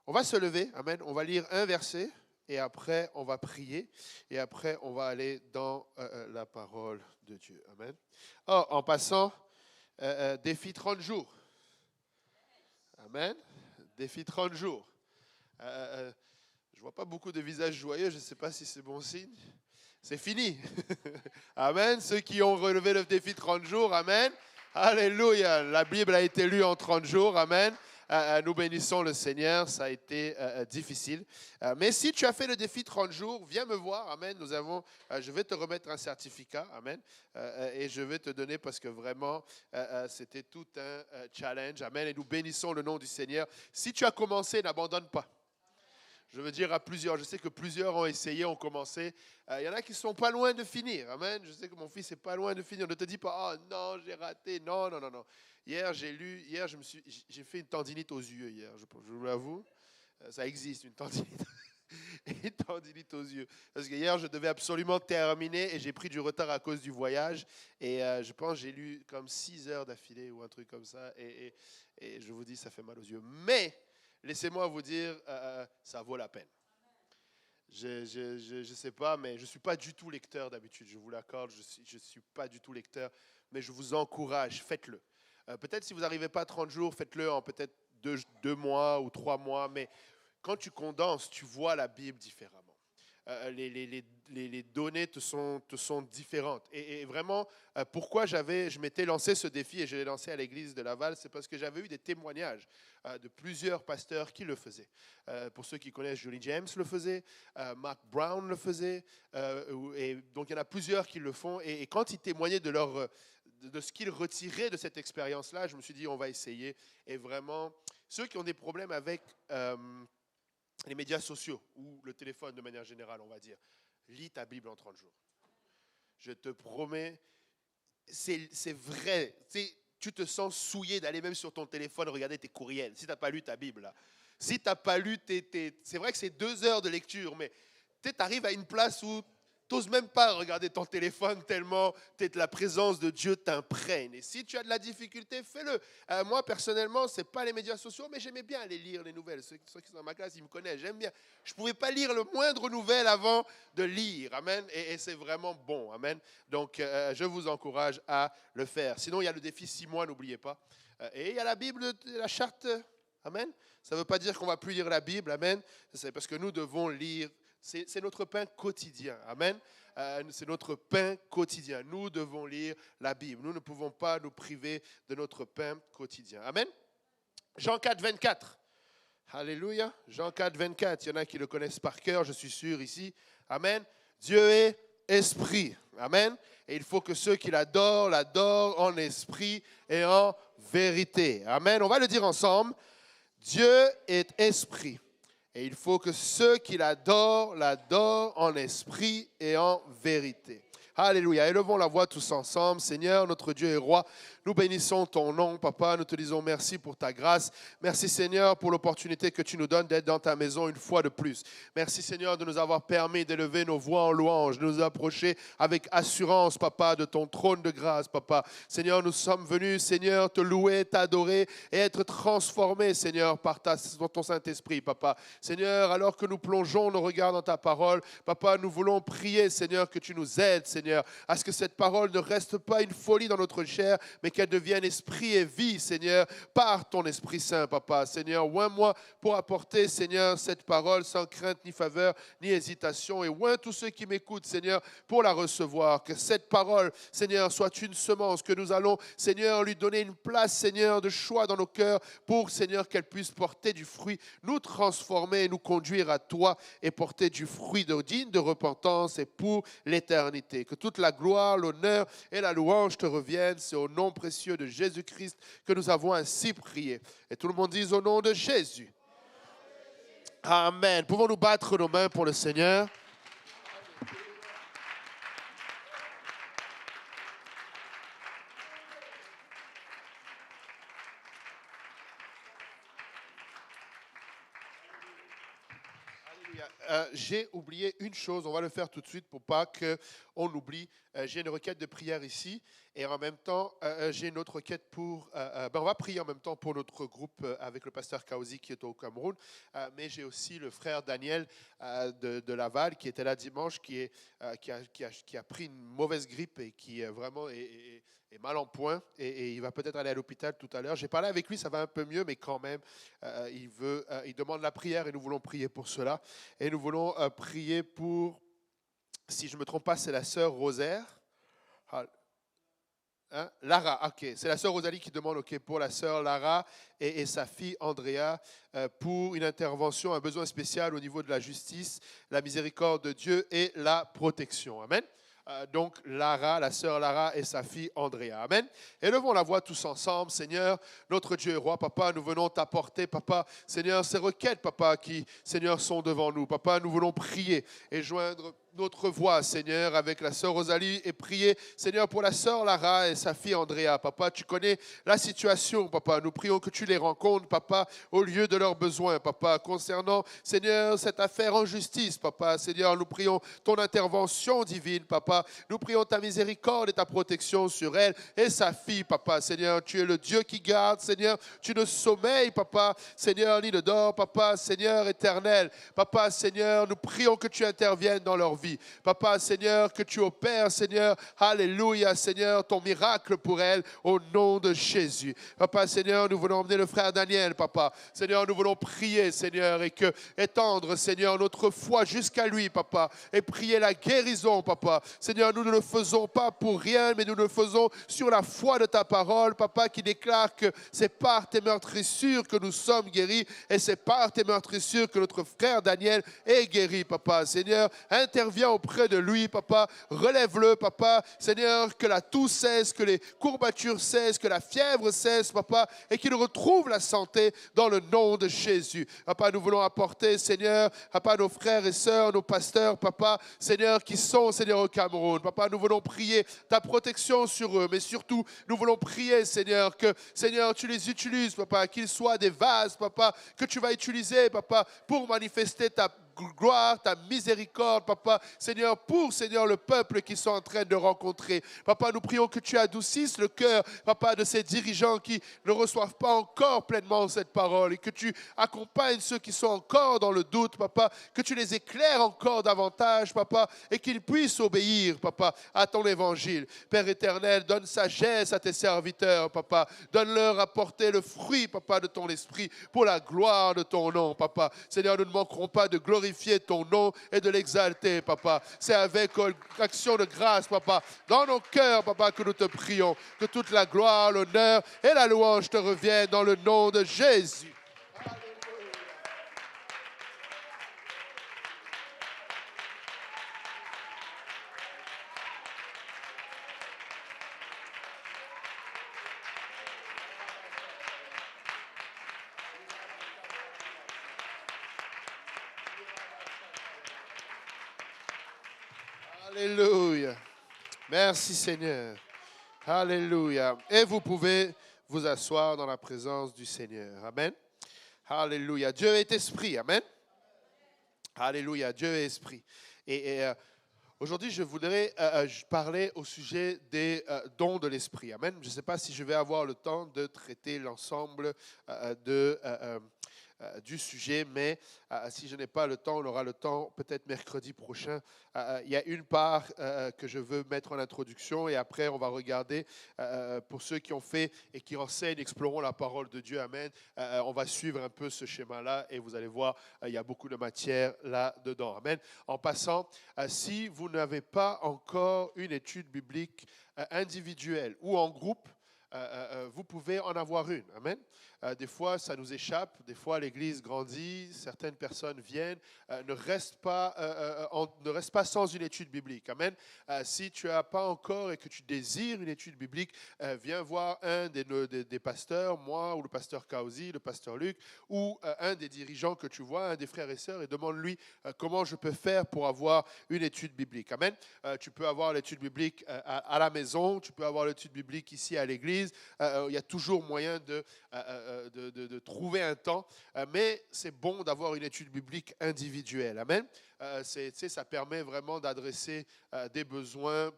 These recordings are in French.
On va se lever, amen. On va lire un verset et après on va prier et après on va aller dans la parole de Dieu, amen. Oh, en passant, défi 30 jours, amen. Défi 30 jours. Je ne vois pas beaucoup de visages joyeux, je ne sais pas si c'est bon signe. C'est fini. Amen. Ceux qui ont relevé le défi 30 jours, amen. Alléluia. La Bible a été lue en 30 jours, amen. Nous bénissons le Seigneur, ça a été difficile. Mais si tu as fait le défi 30 jours, viens me voir, amen. Je vais te remettre un certificat, amen. Et je vais te donner parce que vraiment, c'était tout un challenge, amen. Et nous bénissons le nom du Seigneur. Si tu as commencé, n'abandonne pas. Je veux dire à plusieurs, je sais que plusieurs ont essayé, ont commencé. Il y en a qui ne sont pas loin de finir. Amen. Je sais que mon fils n'est pas loin de finir. Ne te dis pas, oh non, j'ai raté. Non, non, non, non. Hier, j'ai fait une tendinite aux yeux hier, je vous l'avoue. Ça existe, une tendinite. Une tendinite aux yeux. Parce que hier, je devais absolument terminer et j'ai pris du retard à cause du voyage. Et je pense que j'ai lu comme 6 heures d'affilée ou un truc comme ça. Et je vous dis, ça fait mal aux yeux. Mais laissez-moi vous dire, ça vaut la peine. Je ne sais pas, mais je ne suis pas du tout lecteur d'habitude, je vous l'accorde, je ne suis pas du tout lecteur, mais je vous encourage, faites-le. Peut-être si vous n'arrivez pas à 30 jours, faites-le en peut-être 2 mois ou 3 mois, mais quand tu condenses, tu vois la Bible différemment. Les données te sont différentes. Et vraiment, pourquoi je m'étais lancé ce défi et je l'ai lancé à l'église de Laval, c'est parce que j'avais eu des témoignages de plusieurs pasteurs qui le faisaient. Pour ceux qui connaissent, Julie James le faisait, Mark Brown le faisait, et donc il y en a plusieurs qui le font. Et quand ils témoignaient de ce qu'ils retiraient de cette expérience-là, je me suis dit, on va essayer. Et vraiment, ceux qui ont des problèmes avec les médias sociaux ou le téléphone de manière générale, on va dire, lis ta Bible en 30 jours. Je te promets, c'est vrai. Tu te sens souillé d'aller même sur ton téléphone regarder tes courriels, si tu n'as pas lu ta Bible. Là. Si tu n'as pas lu c'est vrai que c'est 2 heures de lecture, mais tu arrives à une place où tu n'oses même pas regarder ton téléphone tellement la présence de Dieu t'imprègne. Et si tu as de la difficulté, fais-le. Moi, personnellement, ce n'est pas les médias sociaux, mais j'aimais bien aller lire les nouvelles. Ceux qui sont dans ma classe, ils me connaissent, j'aime bien. Je ne pouvais pas lire le moindre nouvelle avant de lire. Amen. Et c'est vraiment bon. Amen. Donc, je vous encourage à le faire. Sinon, il y a le défi 6 mois, n'oubliez pas. Et il y a la Bible, la charte. Amen. Ça ne veut pas dire qu'on ne va plus lire la Bible. Amen. C'est parce que nous devons lire. C'est notre pain quotidien. Amen. C'est notre pain quotidien. Nous devons lire la Bible. Nous ne pouvons pas nous priver de notre pain quotidien. Amen. Jean 4, 24. Alléluia. Jean 4, 24. Il y en a qui le connaissent par cœur, je suis sûr ici. Amen. Dieu est esprit. Amen. Et il faut que ceux qui l'adorent en esprit et en vérité. Amen. On va le dire ensemble. Dieu est esprit. Et il faut que ceux qui l'adorent en esprit et en vérité. Alléluia. Élevons la voix tous ensemble. Seigneur, notre Dieu et roi, nous bénissons ton nom, Papa. Nous te disons merci pour ta grâce. Merci, Seigneur, pour l'opportunité que tu nous donnes d'être dans ta maison une fois de plus. Merci, Seigneur, de nous avoir permis d'élever nos voix en louange, de nous approcher avec assurance, Papa, de ton trône de grâce, Papa. Seigneur, nous sommes venus, Seigneur, te louer, t'adorer et être transformés, Seigneur, par ton Saint-Esprit, Papa. Seigneur, alors que nous plongeons nos regards dans ta parole, Papa, nous voulons prier, Seigneur, que tu nous aides, Seigneur, à ce que cette parole ne reste pas une folie dans notre chair, mais qu'elle devienne esprit et vie, Seigneur, par ton Esprit Saint, Papa. Seigneur, oins-moi pour apporter, Seigneur, cette parole sans crainte, ni faveur, ni hésitation. Et oins tous ceux qui m'écoutent, Seigneur, pour la recevoir. Que cette parole, Seigneur, soit une semence, que nous allons, Seigneur, lui donner une place, Seigneur, de choix dans nos cœurs pour, Seigneur, qu'elle puisse porter du fruit, nous transformer et nous conduire à toi et porter du fruit digne de repentance et pour l'éternité. Que toute la gloire, l'honneur et la louange te reviennent. C'est au nom précieux de Jésus-Christ que nous avons ainsi prié. Et tout le monde dise au nom de Jésus. Amen. Pouvons-nous battre nos mains pour le Seigneur? J'ai oublié une chose, on va le faire tout de suite pour pas qu'on oublie. J'ai une requête de prière ici et en même temps, j'ai une autre requête pour... on va prier en même temps pour notre groupe avec le pasteur Kaozi qui est au Cameroun, mais j'ai aussi le frère Daniel de Laval qui était là dimanche, qui a pris une mauvaise grippe et qui vraiment est mal en point et il va peut-être aller à l'hôpital tout à l'heure. J'ai parlé avec lui, ça va un peu mieux, mais quand même, il demande la prière et nous voulons prier pour cela. Et nous voulons prier pour, si je ne me trompe pas, c'est la sœur Rosaire. Hein? Lara, ok. C'est la sœur Rosalie qui demande, ok, pour la sœur Lara et sa fille Andrea, pour une intervention, un besoin spécial au niveau de la justice, la miséricorde de Dieu et la protection. Amen. Donc Lara, la sœur Lara et sa fille Andrea. Amen. Élevons la voix tous ensemble. Seigneur, notre Dieu et roi, papa, nous venons t'apporter, papa, Seigneur, ces requêtes, papa, qui, Seigneur, sont devant nous. Papa, nous voulons prier et joindre notre voix, Seigneur, avec la sœur Rosalie et prier, Seigneur, pour la sœur Lara et sa fille Andrea. Papa, tu connais la situation, papa. Nous prions que tu les rencontres, papa, au lieu de leurs besoins, papa. Concernant, Seigneur, cette affaire en justice, papa. Seigneur, nous prions ton intervention divine, papa. Nous prions ta miséricorde et ta protection sur elle et sa fille, papa. Seigneur, tu es le Dieu qui garde, Seigneur. Tu ne sommeilles, papa. Seigneur, ni ne dors, papa. Seigneur éternel, papa, Seigneur, nous prions que tu interviennes dans leur vie. Papa, Seigneur, que tu opères, Seigneur, alléluia, Seigneur, ton miracle pour elle, au nom de Jésus. Papa, Seigneur, nous voulons emmener le frère Daniel, papa. Seigneur, nous voulons prier, Seigneur, et que étendre, Seigneur, notre foi jusqu'à lui, papa, et prier la guérison, papa. Seigneur, nous ne le faisons pas pour rien, mais nous le faisons sur la foi de ta parole, papa, qui déclare que c'est par tes meurtrissures que nous sommes guéris, et c'est par tes meurtrissures que notre frère Daniel est guéri, papa. Seigneur, interviens auprès de lui, papa. Relève-le, papa. Seigneur, que la toux cesse, que les courbatures cessent, que la fièvre cesse, papa, et qu'il retrouve la santé dans le nom de Jésus. Papa, nous voulons apporter, Seigneur, papa, nos frères et sœurs, nos pasteurs, papa, Seigneur, qui sont, Seigneur, au Cameroun. Papa, nous voulons prier ta protection sur eux, mais surtout, nous voulons prier, Seigneur, que, Seigneur, tu les utilises, papa, qu'ils soient des vases, papa, que tu vas utiliser, papa, pour manifester ta gloire, ta miséricorde, papa, Seigneur, pour, Seigneur, le peuple qu'ils sont en train de rencontrer. Papa, nous prions que tu adoucisses le cœur, papa, de ces dirigeants qui ne reçoivent pas encore pleinement cette parole et que tu accompagnes ceux qui sont encore dans le doute, papa, que tu les éclaires encore davantage, papa, et qu'ils puissent obéir, papa, à ton évangile. Père éternel, donne sagesse à tes serviteurs, papa, donne-leur à porter le fruit, papa, de ton esprit pour la gloire de ton nom, papa. Seigneur, nous ne manquerons pas de glorifier ton nom et de l'exalter, papa. C'est avec action de grâce, papa, dans nos cœurs, papa, que nous te prions. Que toute la gloire, l'honneur et la louange te reviennent dans le nom de Jésus. Alléluia. Merci Seigneur. Alléluia. Et vous pouvez vous asseoir dans la présence du Seigneur. Amen. Alléluia. Dieu est esprit. Amen. Alléluia. Dieu est esprit. Et aujourd'hui, je voudrais parler au sujet des dons de l'esprit. Amen. Je ne sais pas si je vais avoir le temps de traiter l'ensemble du sujet, mais si je n'ai pas le temps, on aura le temps peut-être mercredi prochain. Il y a une part que je veux mettre en introduction et après on va regarder pour ceux qui ont fait et qui enseignent, explorons la parole de Dieu. Amen. On va suivre un peu ce schéma-là et vous allez voir, il y a beaucoup de matière là-dedans. Amen. En passant, si vous n'avez pas encore une étude biblique individuelle ou en groupe, vous pouvez en avoir une. Amen. Des fois, ça nous échappe. Des fois, l'Église grandit. Certaines personnes viennent. Ne reste pas sans une étude biblique. Amen. Si tu n'as pas encore et que tu désires une étude biblique, viens voir un des pasteurs, moi ou le pasteur Kaozi, le pasteur Luc, ou un des dirigeants que tu vois, un des frères et sœurs, et demande-lui comment je peux faire pour avoir une étude biblique. Amen. Tu peux avoir l'étude biblique à la maison. Tu peux avoir l'étude biblique ici à l'Église. Il y a toujours moyen de de trouver un temps, mais c'est bon d'avoir une étude biblique individuelle. Amen. Ça permet vraiment d'adresser des besoins.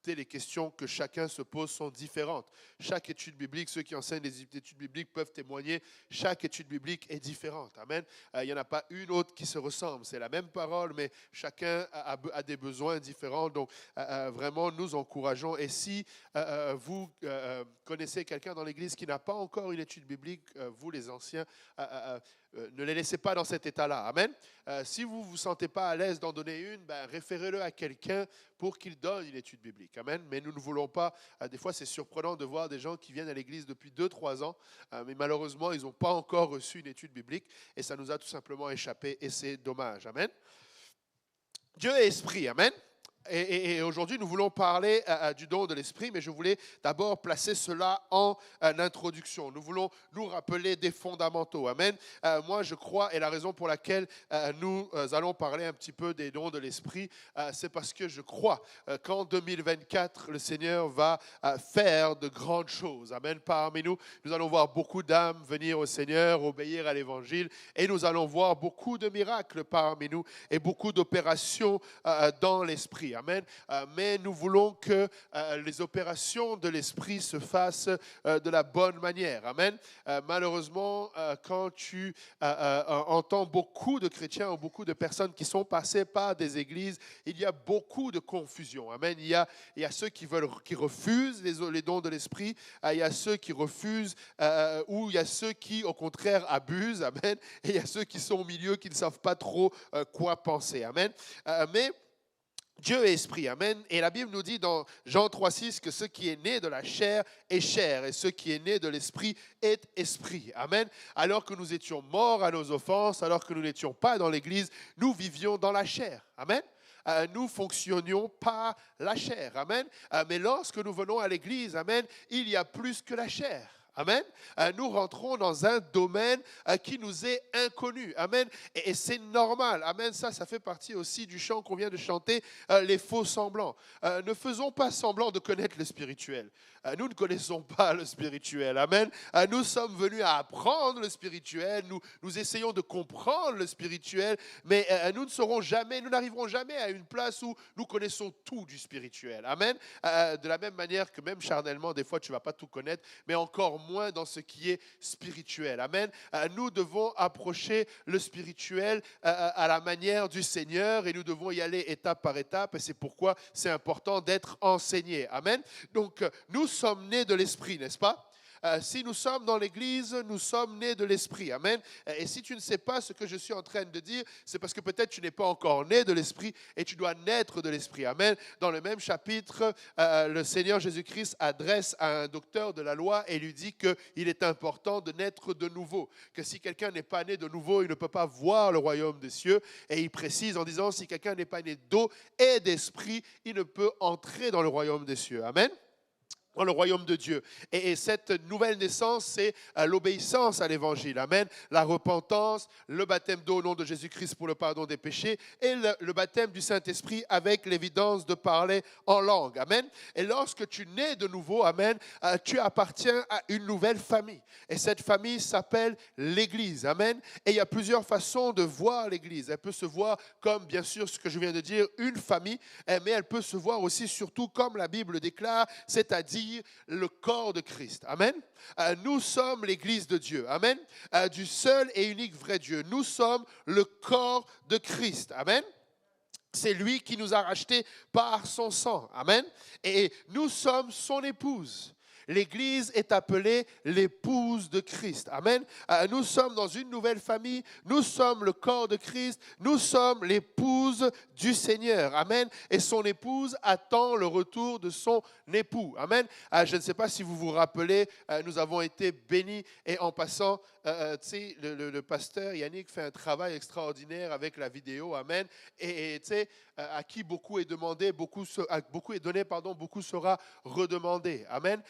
Les questions que chacun se pose sont différentes. Chaque étude biblique, ceux qui enseignent les études bibliques peuvent témoigner, chaque étude biblique est différente. Amen. Il n'y en a pas une autre qui se ressemble. C'est la même parole, mais chacun a des besoins différents. Donc, vraiment, nous encourageons. Et si vous connaissez quelqu'un dans l'Église qui n'a pas encore une étude biblique, vous les anciens, ne les laissez pas dans cet état-là. Amen. Si vous ne vous sentez pas à l'aise d'en donner une, référez-le à quelqu'un pour qu'il donne une étude biblique. Amen. Mais nous ne voulons pas, des fois c'est surprenant de voir des gens qui viennent à l'église depuis 2-3 ans, mais malheureusement ils n'ont pas encore reçu une étude biblique et ça nous a tout simplement échappé et c'est dommage. Amen. Dieu est esprit. Amen. Et aujourd'hui, nous voulons parler du don de l'esprit, mais je voulais d'abord placer cela en introduction. Nous voulons nous rappeler des fondamentaux. Amen. Moi, je crois, et la raison pour laquelle nous allons parler un petit peu des dons de l'esprit, c'est parce que je crois qu'en 2024, le Seigneur va faire de grandes choses. Amen. Parmi nous, nous allons voir beaucoup d'âmes venir au Seigneur, obéir à l'Évangile, et nous allons voir beaucoup de miracles parmi nous et beaucoup d'opérations dans l'esprit. Amen. Mais nous voulons que les opérations de l'esprit se fassent de la bonne manière. Amen. Malheureusement, quand tu entends beaucoup de chrétiens ou beaucoup de personnes qui sont passées par des églises, il y a beaucoup de confusion. Amen. Il y a ceux qui refusent les dons de l'esprit, il y a ceux qui refusent ou il y a ceux qui, au contraire, abusent. Amen. Et il y a ceux qui sont au milieu, qui ne savent pas trop quoi penser. Amen. Mais Dieu est esprit, amen. Et la Bible nous dit dans Jean 3,6 que ce qui est né de la chair est chair et ce qui est né de l'esprit est esprit, amen. Alors que nous étions morts à nos offenses, alors que nous n'étions pas dans l'église, nous vivions dans la chair, amen. Nous fonctionnions par la chair, amen. Mais lorsque nous venons à l'église, amen, il y a plus que la chair. Amen. Nous rentrons dans un domaine qui nous est inconnu. Amen. Et c'est normal. Amen. Ça fait partie aussi du chant qu'on vient de chanter, les faux semblants. Ne faisons pas semblant de connaître le spirituel. Nous ne connaissons pas le spirituel. Amen. Nous sommes venus à apprendre le spirituel. Nous essayons de comprendre le spirituel. Mais nous n'arriverons jamais à une place où nous connaissons tout du spirituel. Amen. De la même manière que même charnellement, des fois, tu ne vas pas tout connaître, mais encore moins dans ce qui est spirituel. Amen. Nous devons approcher le spirituel à la manière du Seigneur et nous devons y aller étape par étape et c'est pourquoi c'est important d'être enseigné. Amen. Donc, nous sommes nés de l'esprit, n'est-ce pas? Si nous sommes dans l'église, nous sommes nés de l'esprit. Amen. Et si tu ne sais pas ce que je suis en train de dire, c'est parce que peut-être tu n'es pas encore né de l'esprit et tu dois naître de l'esprit. Amen. Dans le même chapitre, le Seigneur Jésus-Christ adresse à un docteur de la loi et lui dit qu'il est important de naître de nouveau. Que si quelqu'un n'est pas né de nouveau, il ne peut pas voir le royaume des cieux. Et il précise en disant, si quelqu'un n'est pas né d'eau et d'esprit, il ne peut entrer dans le royaume des cieux. Amen. Dans le royaume de Dieu. Et cette nouvelle naissance, c'est l'obéissance à l'évangile. Amen. La repentance, le baptême d'eau au nom de Jésus-Christ pour le pardon des péchés et le baptême du Saint-Esprit avec l'évidence de parler en langue. Amen. Et lorsque tu nais de nouveau, amen, tu appartiens à une nouvelle famille. Et cette famille s'appelle l'Église. Amen. Et il y a plusieurs façons de voir l'Église. Elle peut se voir comme, bien sûr, ce que je viens de dire, une famille, mais elle peut se voir aussi, surtout comme la Bible déclare, c'est-à-dire le corps de Christ. Amen. Nous sommes l'Église de Dieu. Amen. Du seul et unique vrai Dieu. Nous sommes le corps de Christ. Amen. C'est lui qui nous a rachetés par son sang. Amen. Et nous sommes son épouse. L'Église est appelée l'épouse de Christ. Amen. Nous sommes dans une nouvelle famille. Nous sommes le corps de Christ. Nous sommes l'épouse du Seigneur. Amen. Et son épouse attend le retour de son époux. Amen. Je ne sais pas si vous vous rappelez, nous avons été bénis. Et en passant, le pasteur Yannick fait un travail extraordinaire avec la vidéo. Amen. Et à qui beaucoup est demandé, beaucoup est donné, beaucoup sera redemandé. Amen.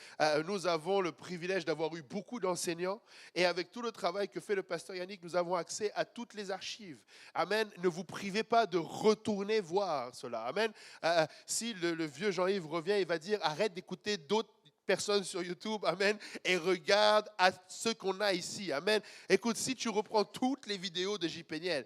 Nous avons le privilège d'avoir eu beaucoup d'enseignants et avec tout le travail que fait le pasteur Yannick, nous avons accès à toutes les archives. Amen. Ne vous privez pas de retourner voir cela. Amen. Si le vieux Jean-Yves revient, il va dire arrête d'écouter d'autres personnes sur YouTube, amen, et regarde à ce qu'on a ici, amen. Écoute, si tu reprends toutes les vidéos de J. Péniel,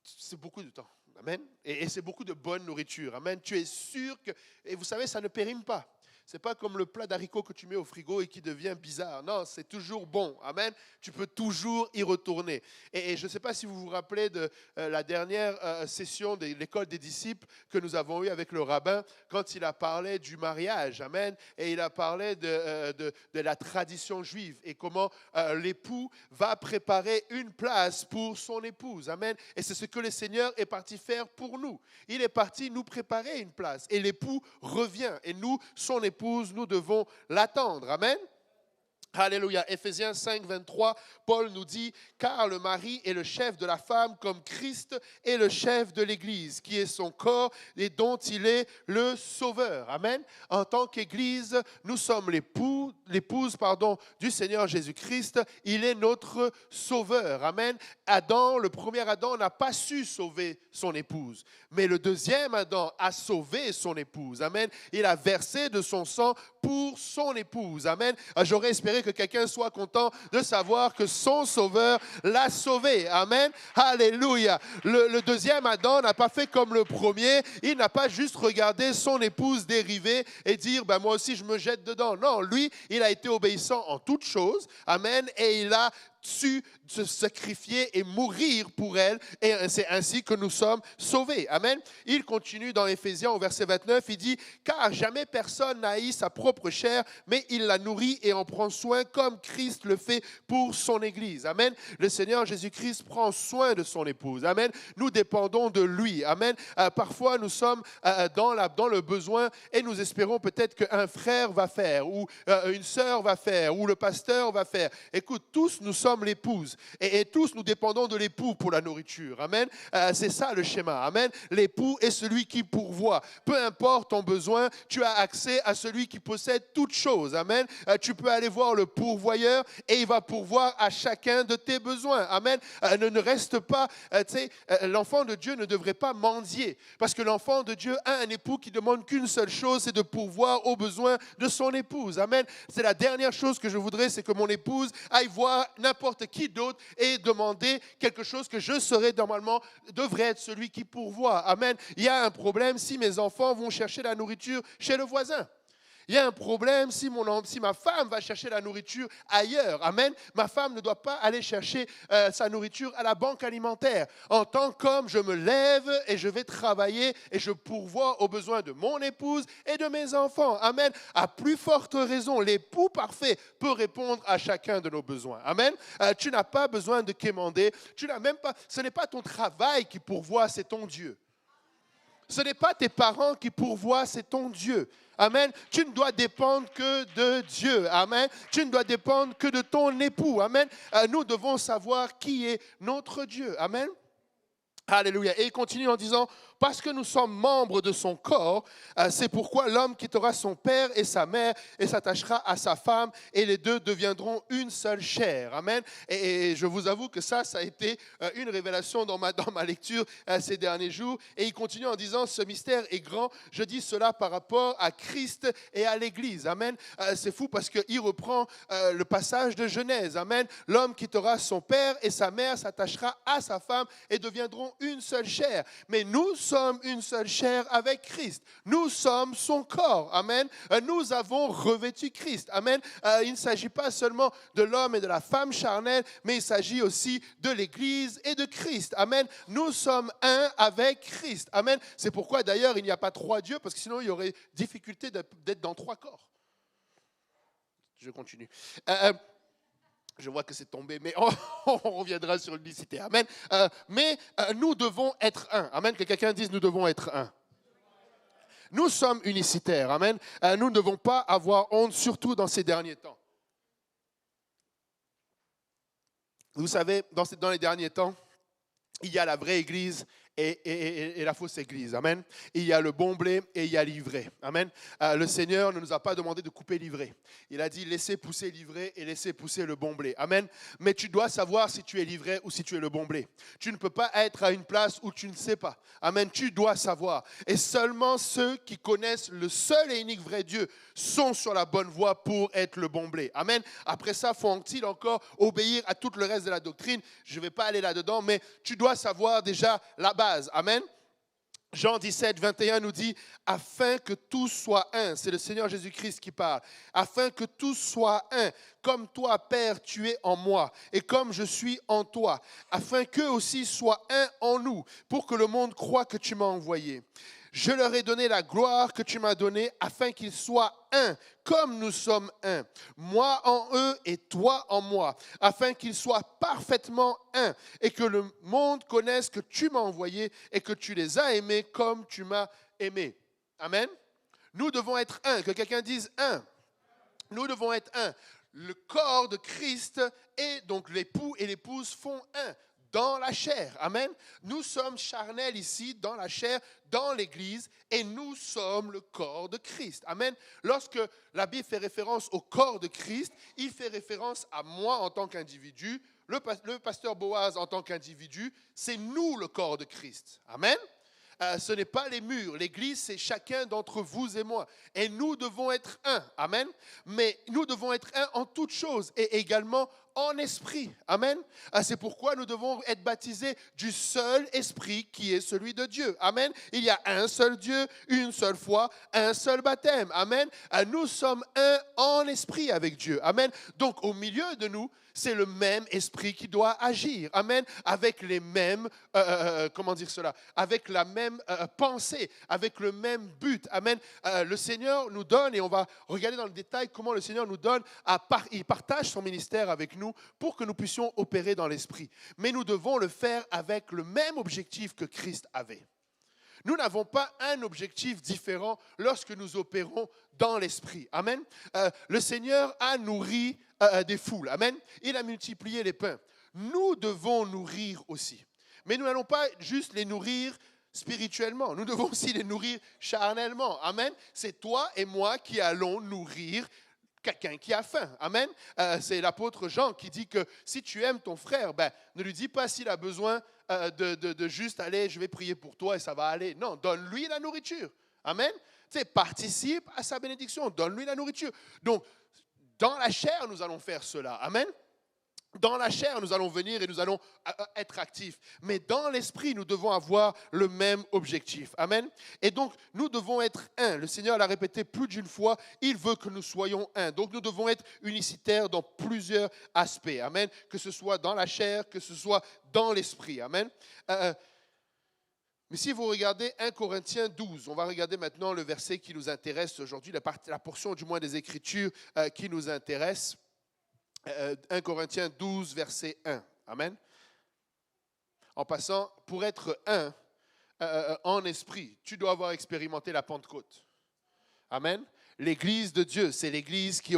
c'est beaucoup de temps, amen, et c'est beaucoup de bonne nourriture, amen. Tu es sûr que, et vous savez, ça ne périme pas. Ce n'est pas comme le plat d'haricots que tu mets au frigo et qui devient bizarre. Non, c'est toujours bon. Amen. Tu peux toujours y retourner. Et je ne sais pas si vous vous rappelez de la dernière session de l'école des disciples que nous avons eue avec le rabbin quand il a parlé du mariage. Amen. Et il a parlé de la tradition juive et comment l'époux va préparer une place pour son épouse. Amen. Et c'est ce que le Seigneur est parti faire pour nous. Il est parti nous préparer une place. Et l'époux revient. Et nous, son épouse, nous devons l'attendre. Amen. Alléluia. Éphésiens 5, 23, Paul nous dit « Car le mari est le chef de la femme comme Christ est le chef de l'Église, qui est son corps et dont il est le sauveur. » Amen. En tant qu'Église, nous sommes l'épouse du Seigneur Jésus-Christ. Il est notre sauveur. Amen. Adam, le premier Adam, n'a pas su sauver son épouse. Mais le deuxième Adam a sauvé son épouse. Amen. Il a versé de son sang pour son épouse. Amen. J'aurais espéré que quelqu'un soit content de savoir que son sauveur l'a sauvé. Amen. Alléluia. Le deuxième Adam n'a pas fait comme le premier. Il n'a pas juste regardé son épouse dériver et dire, ben moi aussi je me jette dedans. Non, lui, il a été obéissant en toutes choses. Amen. Et il a su se sacrifier et mourir pour elle, et c'est ainsi que nous sommes sauvés. Amen. Il continue dans Éphésiens au verset 29, il dit « Car jamais personne n'a haï sa propre chair, mais il la nourrit et en prend soin comme Christ le fait pour son Église. » Amen. Le Seigneur Jésus-Christ prend soin de son épouse. Amen. Nous dépendons de lui. Amen. Parfois, nous sommes dans le besoin et nous espérons peut-être qu'un frère va faire, ou une sœur va faire, ou le pasteur va faire. Écoute, tous nous sommes l'épouse. Et tous nous dépendons de l'époux pour la nourriture. Amen. C'est ça le schéma. Amen. L'époux est celui qui pourvoit. Peu importe ton besoin, tu as accès à celui qui possède toutes choses. Amen. Tu peux aller voir le pourvoyeur et il va pourvoir à chacun de tes besoins. Amen. Ne reste pas, l'enfant de Dieu ne devrait pas mendier. Parce que l'enfant de Dieu a un époux qui demande qu'une seule chose, c'est de pourvoir aux besoins de son épouse. Amen. C'est la dernière chose que je voudrais, c'est que mon épouse aille voir n'importe qui d'autre et demander quelque chose que je serais normalement, devrait être celui qui pourvoit. Amen. Il y a un problème si mes enfants vont chercher la nourriture chez le voisin. Il y a un problème si ma femme va chercher la nourriture ailleurs. Amen. Ma femme ne doit pas aller chercher sa nourriture à la banque alimentaire. En tant qu'homme, je me lève et je vais travailler et je pourvois aux besoins de mon épouse et de mes enfants. Amen. À plus forte raison, l'époux parfait peut répondre à chacun de nos besoins. Amen. Tu n'as pas besoin de quémander. Ce n'est pas ton travail qui pourvoit, c'est ton Dieu. Ce n'est pas tes parents qui pourvoient, c'est ton Dieu. Amen. Tu ne dois dépendre que de Dieu. Amen. Tu ne dois dépendre que de ton époux. Amen. Nous devons savoir qui est notre Dieu. Amen. Alléluia. Et il continue en disant, parce que nous sommes membres de son corps, c'est pourquoi l'homme quittera son père et sa mère et s'attachera à sa femme et les deux deviendront une seule chair. Amen. Et je vous avoue que ça a été une révélation dans ma lecture ces derniers jours. Et il continue en disant, ce mystère est grand. Je dis cela par rapport à Christ et à l'Église. Amen. C'est fou parce qu'il reprend le passage de Genèse. Amen. L'homme quittera son père et sa mère s'attachera à sa femme et deviendront une seule chair. Mais nous sommes une seule chair avec Christ. Nous sommes son corps. Amen. Nous avons revêtu Christ. Amen. Il ne s'agit pas seulement de l'homme et de la femme charnelle, mais il s'agit aussi de l'Église et de Christ. Amen. Nous sommes un avec Christ. Amen. C'est pourquoi d'ailleurs il n'y a pas trois dieux, parce que sinon il y aurait difficulté d'être dans trois corps. Je continue. Je vois que c'est tombé, mais on reviendra sur l'unicité. Amen. Mais nous devons être un. Amen. Que quelqu'un dise, nous devons être un. Nous sommes unicitaires. Amen. Nous ne devons pas avoir honte, surtout dans ces derniers temps. Vous savez, dans les derniers temps, il y a la vraie église et la fausse église. Amen. Il y a le bon blé et il y a l'ivraie. Amen. Le Seigneur ne nous a pas demandé de couper l'ivraie. Il a dit laissez pousser l'ivraie et laissez pousser le bon blé. Amen. Mais tu dois savoir si tu es l'ivraie ou si tu es le bon blé. Tu ne peux pas être à une place où tu ne sais pas. Amen. Tu dois savoir. Et seulement ceux qui connaissent le seul et unique vrai Dieu sont sur la bonne voie pour être le bon blé. Amen. Après ça, faut-il encore obéir à tout le reste de la doctrine? Je ne vais pas aller là-dedans, mais tu dois savoir déjà la base. Amen. Jean 17, 21 nous dit « Afin que tous soient un », c'est le Seigneur Jésus-Christ qui parle, « Afin que tous soient un, comme toi, Père, tu es en moi, et comme je suis en toi, afin qu'eux aussi soient un en nous, pour que le monde croie que tu m'as envoyé. Je leur ai donné la gloire que tu m'as donnée, afin qu'ils soient un, comme nous sommes un. Moi en eux et toi en moi, afin qu'ils soient parfaitement un, et que le monde connaisse que tu m'as envoyé et que tu les as aimés comme tu m'as aimé. » Amen. Nous devons être un. Que quelqu'un dise un. Nous devons être un. Le corps de Christ et donc l'époux et l'épouse font un. Dans la chair. Amen. Nous sommes charnels ici, dans la chair, dans l'Église, et nous sommes le corps de Christ. Amen. Lorsque la Bible fait référence au corps de Christ, il fait référence à moi en tant qu'individu, le pasteur Boaz en tant qu'individu, c'est nous le corps de Christ. Amen. Ce n'est pas les murs. L'Église, c'est chacun d'entre vous et moi. Et nous devons être un. Amen. Mais nous devons être un en toutes choses et également en esprit. Amen. C'est pourquoi nous devons être baptisés du seul esprit qui est celui de Dieu. Amen. Il y a un seul Dieu, une seule foi, un seul baptême. Amen. Nous sommes un en esprit avec Dieu. Amen. Donc, au milieu de nous, c'est le même esprit qui doit agir. Amen. Avec les mêmes, avec la même pensée, avec le même but. Amen. Le Seigneur nous donne, et on va regarder dans le détail comment le Seigneur nous donne, il partage son ministère avec nous pour que nous puissions opérer dans l'esprit. Mais nous devons le faire avec le même objectif que Christ avait. Nous n'avons pas un objectif différent lorsque nous opérons dans l'esprit. Amen. Le Seigneur a nourri des foules. Amen. Il a multiplié les pains. Nous devons nourrir aussi. Mais nous n'allons pas juste les nourrir spirituellement. Nous devons aussi les nourrir charnellement. Amen. C'est toi et moi qui allons nourrir quelqu'un qui a faim. Amen. C'est l'apôtre Jean qui dit que si tu aimes ton frère, ne lui dis pas s'il a besoin de juste aller, je vais prier pour toi et ça va aller. Non, donne-lui la nourriture. Amen. Participe à sa bénédiction. Donne-lui la nourriture. Donc, dans la chair, nous allons faire cela. Amen. Dans la chair, nous allons venir et nous allons être actifs. Mais dans l'esprit, nous devons avoir le même objectif. Amen. Et donc, nous devons être un. Le Seigneur l'a répété plus d'une fois. Il veut que nous soyons un. Donc, nous devons être unicitaires dans plusieurs aspects. Amen. Que ce soit dans la chair, que ce soit dans l'esprit. Amen. Mais si vous regardez 1 Corinthiens 12, on va regarder maintenant le verset qui nous intéresse aujourd'hui, la portion du moins des Écritures qui nous intéresse. 1 Corinthiens 12, verset 1. Amen. En passant, pour être un en esprit, tu dois avoir expérimenté la Pentecôte. Amen. L'Église de Dieu, c'est l'Église qui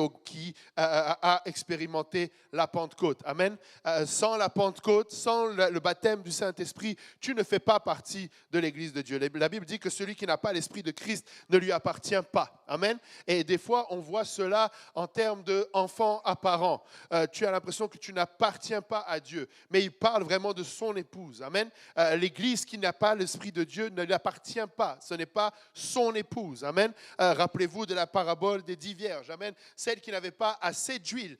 a expérimenté la Pentecôte. Amen. Sans la Pentecôte, sans le baptême du Saint-Esprit, tu ne fais pas partie de l'Église de Dieu. La Bible dit que celui qui n'a pas l'Esprit de Christ ne lui appartient pas. Amen. Et des fois, on voit cela en termes d'enfants apparents. Tu as l'impression que tu n'appartiens pas à Dieu. Mais il parle vraiment de son épouse. Amen. L'Église qui n'a pas l'Esprit de Dieu ne lui appartient pas. Ce n'est pas son épouse. Amen. Rappelez-vous de la parabole des 10 vierges. Amen. Celles qui n'avaient pas assez d'huile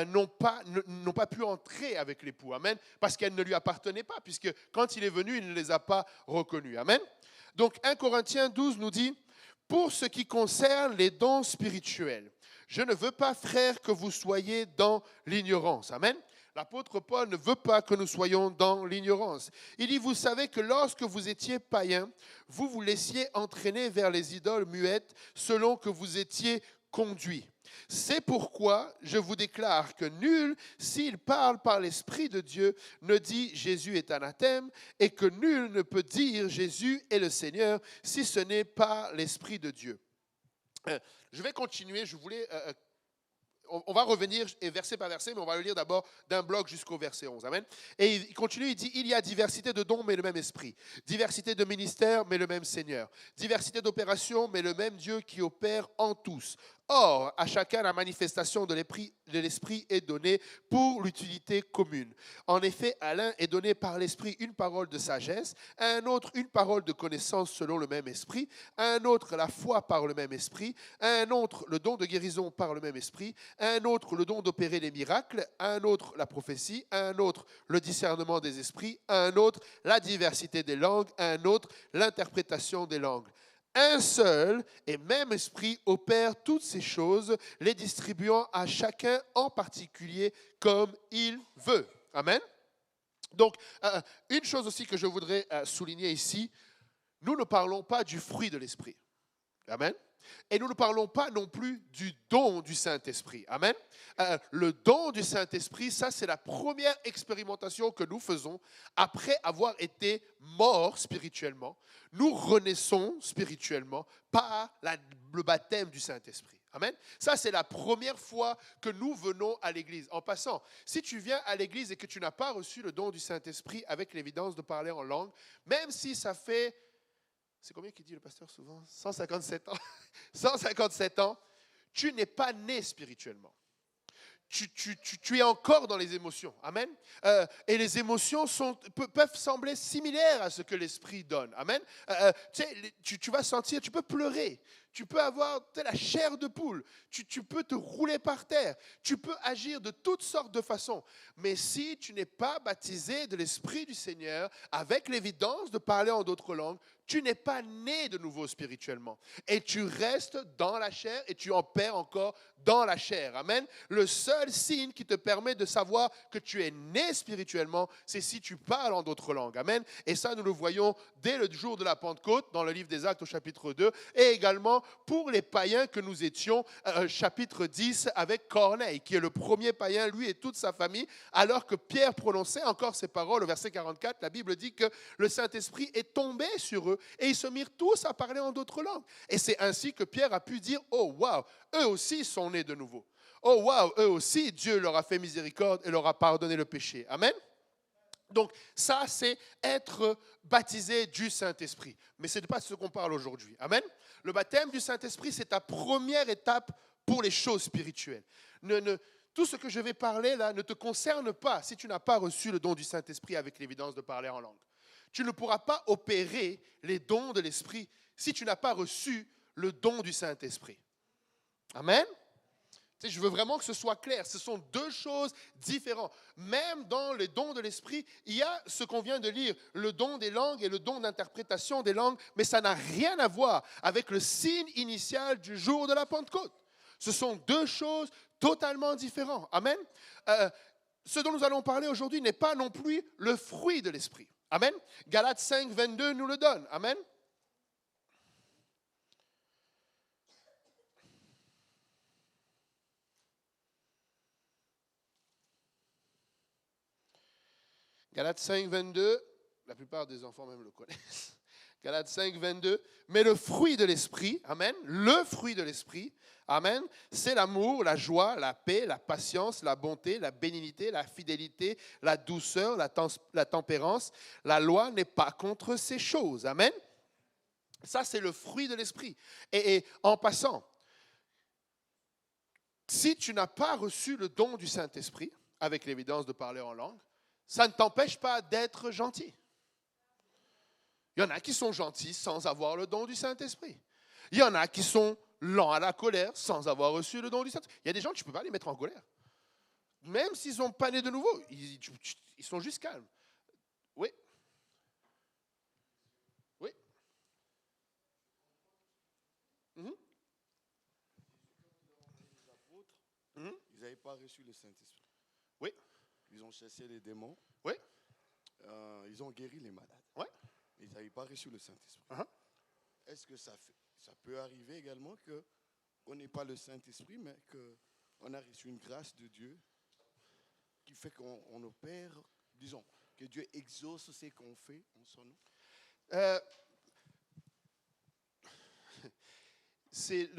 n'ont pas pu entrer avec l'époux. Amen. Parce qu'elles ne lui appartenaient pas, puisque quand il est venu, il ne les a pas reconnues. Amen. Donc 1 Corinthiens 12 nous dit, pour ce qui concerne les dons spirituels, je ne veux pas, frères, que vous soyez dans l'ignorance. Amen. L'apôtre Paul ne veut pas que nous soyons dans l'ignorance. Il dit, vous savez que lorsque vous étiez païens, vous vous laissiez entraîner vers les idoles muettes selon que vous étiez conduits. C'est pourquoi je vous déclare que nul, s'il parle par l'Esprit de Dieu, ne dit Jésus est anathème, et que nul ne peut dire Jésus est le Seigneur si ce n'est par l'Esprit de Dieu. Je vais continuer, je voulais on va revenir verset par verset, mais on va le lire d'abord d'un bloc jusqu'au verset 11. Amen. Et il continue, il dit, il y a diversité de dons, mais le même esprit. Diversité de ministères, mais le même Seigneur. Diversité d'opérations, mais le même Dieu qui opère en tous. Or, à chacun, la manifestation de l'Esprit est donnée pour l'utilité commune. En effet, à l'un est donné par l'Esprit une parole de sagesse, à un autre une parole de connaissance selon le même Esprit, à un autre la foi par le même Esprit, à un autre le don de guérison par le même Esprit, à un autre le don d'opérer les miracles, à un autre la prophétie, à un autre le discernement des esprits, à un autre la diversité des langues, à un autre l'interprétation des langues. Un seul et même esprit opère toutes ces choses, les distribuant à chacun en particulier comme il veut. Amen. Donc, une chose aussi que je voudrais souligner ici, nous ne parlons pas du fruit de l'esprit. Amen. Et nous ne parlons pas non plus du don du Saint-Esprit. Amen. Le don du Saint-Esprit, ça c'est la première expérimentation que nous faisons après avoir été morts spirituellement. Nous renaissons spirituellement par le baptême du Saint-Esprit. Amen. Ça, c'est la première fois que nous venons à l'église. En passant, si tu viens à l'église et que tu n'as pas reçu le don du Saint-Esprit avec l'évidence de parler en langue, même si ça fait... C'est combien qu'il dit le pasteur souvent? 157 ans. 157 ans, tu n'es pas né spirituellement. Tu es encore dans les émotions. Amen. Et les émotions peuvent sembler similaires à ce que l'esprit donne. Amen. Tu vas sentir, tu peux pleurer. Tu peux avoir la chair de poule. Tu peux te rouler par terre. Tu peux agir de toutes sortes de façons. Mais si tu n'es pas baptisé de l'Esprit du Seigneur, avec l'évidence de parler en d'autres langues, tu n'es pas né de nouveau spirituellement. Et tu restes dans la chair et tu opères encore dans la chair. Amen. Le seul signe qui te permet de savoir que tu es né spirituellement, c'est si tu parles en d'autres langues. Amen. Et ça, nous le voyons dès le jour de la Pentecôte, dans le livre des Actes au chapitre 2, et également pour les païens que nous étions, chapitre 10, avec Corneille, qui est le premier païen, lui et toute sa famille, alors que Pierre prononçait encore ces paroles, au verset 44, la Bible dit que le Saint-Esprit est tombé sur eux, et ils se mirent tous à parler en d'autres langues. Et c'est ainsi que Pierre a pu dire, oh waouh, eux aussi sont nés de nouveau. Oh waouh, eux aussi, Dieu leur a fait miséricorde et leur a pardonné le péché. Amen. Donc ça, c'est être baptisé du Saint-Esprit. Mais ce n'est pas ce qu'on parle aujourd'hui. Amen. Le baptême du Saint-Esprit, c'est ta première étape pour les choses spirituelles. Tout ce que je vais parler là ne te concerne pas si tu n'as pas reçu le don du Saint-Esprit avec l'évidence de parler en langue. Tu ne pourras pas opérer les dons de l'Esprit si tu n'as pas reçu le don du Saint-Esprit. Amen. Je veux vraiment que ce soit clair. Ce sont deux choses différentes. Même dans les dons de l'Esprit, il y a ce qu'on vient de lire, le don des langues et le don d'interprétation des langues, mais ça n'a rien à voir avec le signe initial du jour de la Pentecôte. Ce sont deux choses totalement différentes. Amen. Ce dont nous allons parler aujourd'hui n'est pas non plus le fruit de l'Esprit. Amen. Galates 5, 22 nous le donne. Amen. Galates 5, 22, la plupart des enfants même le connaissent. Galates 5, 22, mais le fruit de l'Esprit, amen, le fruit de l'Esprit, amen, c'est l'amour, la joie, la paix, la patience, la bonté, la bénignité, la fidélité, la douceur, la tempérance. La loi n'est pas contre ces choses, amen. Ça, c'est le fruit de l'Esprit. Et en passant, si tu n'as pas reçu le don du Saint-Esprit, avec l'évidence de parler en langue, ça ne t'empêche pas d'être gentil. Il y en a qui sont gentils sans avoir le don du Saint-Esprit. Il y en a qui sont lents à la colère sans avoir reçu le don du Saint-Esprit. Il y a des gens, tu ne peux pas les mettre en colère. Même s'ils n'ont pas né de nouveau, ils sont juste calmes. Oui. Oui. Mm-hmm. Les apôtres, Mm-hmm. ils n'avaient pas reçu le Saint-Esprit. Oui. Ils ont chassé les démons. Oui. Ils ont guéri les malades. Oui. Ils n'avaient pas reçu le Saint-Esprit. Uh-huh. Est-ce que ça peut arriver également qu'on n'ait pas le Saint-Esprit, mais qu'on a reçu une grâce de Dieu qui fait qu'on opère, disons, que Dieu exauce ce qu'on fait en son nom? C'est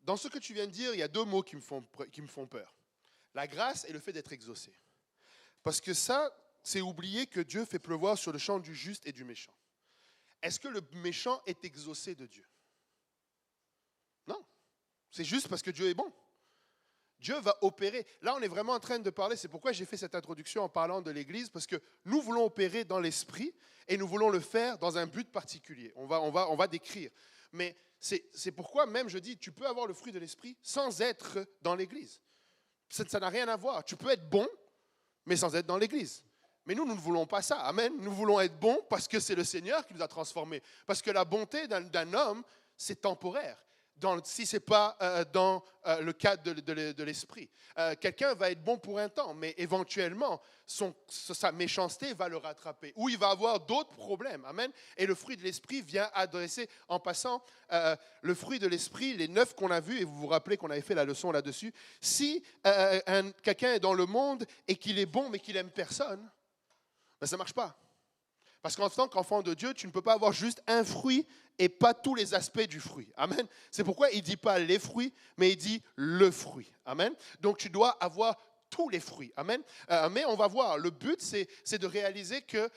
dans ce que tu viens de dire, il y a deux mots qui me font peur. La grâce et le fait d'être exaucé. Parce que ça, c'est oublier que Dieu fait pleuvoir sur le champ du juste et du méchant. Est-ce que le méchant est exaucé de Dieu? Non. C'est juste parce que Dieu est bon. Dieu va opérer. Là, on est vraiment en train de parler. C'est pourquoi j'ai fait cette introduction en parlant de l'Église, parce que nous voulons opérer dans l'esprit et nous voulons le faire dans un but particulier. On va décrire. Mais c'est pourquoi même je dis, tu peux avoir le fruit de l'esprit sans être dans l'Église. Ça n'a rien à voir. Tu peux être bon, mais sans être dans l'Église. Mais nous ne voulons pas ça. Amen. Nous voulons être bons parce que c'est le Seigneur qui nous a transformés. Parce que la bonté d'un homme, c'est temporaire. Si ce n'est pas dans le cadre de l'esprit. Quelqu'un va être bon pour un temps, mais éventuellement, sa méchanceté va le rattraper. Ou il va avoir d'autres problèmes. Amen. Et le fruit de l'esprit vient adresser, en passant, le fruit de l'esprit, les 9 qu'on a vus, et vous vous rappelez qu'on avait fait la leçon là-dessus. Si quelqu'un est dans le monde et qu'il est bon, mais qu'il n'aime personne, ben ça ne marche pas. Parce qu'en tant qu'enfant de Dieu, tu ne peux pas avoir juste un fruit et pas tous les aspects du fruit. Amen. C'est pourquoi il ne dit pas les fruits, mais il dit le fruit. Amen. Donc tu dois avoir tous les fruits. Amen. Mais on va voir, le but, c'est de réaliser que,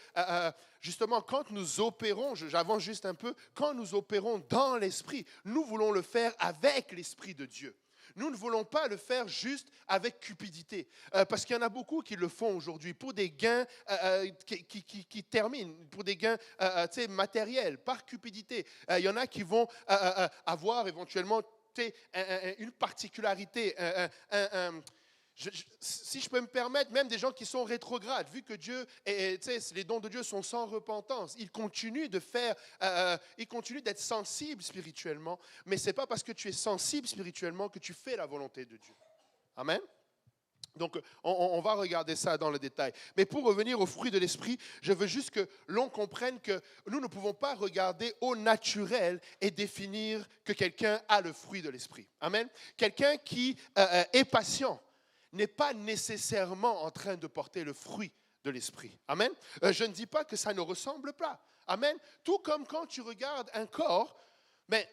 justement, quand nous opérons, j'avance juste un peu, quand nous opérons dans l'esprit, nous voulons le faire avec l'esprit de Dieu. Nous ne voulons pas le faire juste avec cupidité, parce qu'il y en a beaucoup qui le font aujourd'hui pour des gains qui terminent, pour des gains matériels, par cupidité. Il y en a qui vont avoir éventuellement une particularité, si je peux me permettre, même des gens qui sont rétrogrades, vu que Dieu, les dons de Dieu sont sans repentance, ils continuent d'être sensibles spirituellement, mais ce n'est pas parce que tu es sensible spirituellement que tu fais la volonté de Dieu. Amen. Donc, on va regarder ça dans le détail. Mais pour revenir au fruit de l'esprit, je veux juste que l'on comprenne que nous ne pouvons pas regarder au naturel et définir que quelqu'un a le fruit de l'esprit. Amen. Quelqu'un qui est patient n'est pas nécessairement en train de porter le fruit de l'esprit. Amen. Je ne dis pas que ça ne ressemble pas. Amen. Tout comme quand tu regardes un corps, mais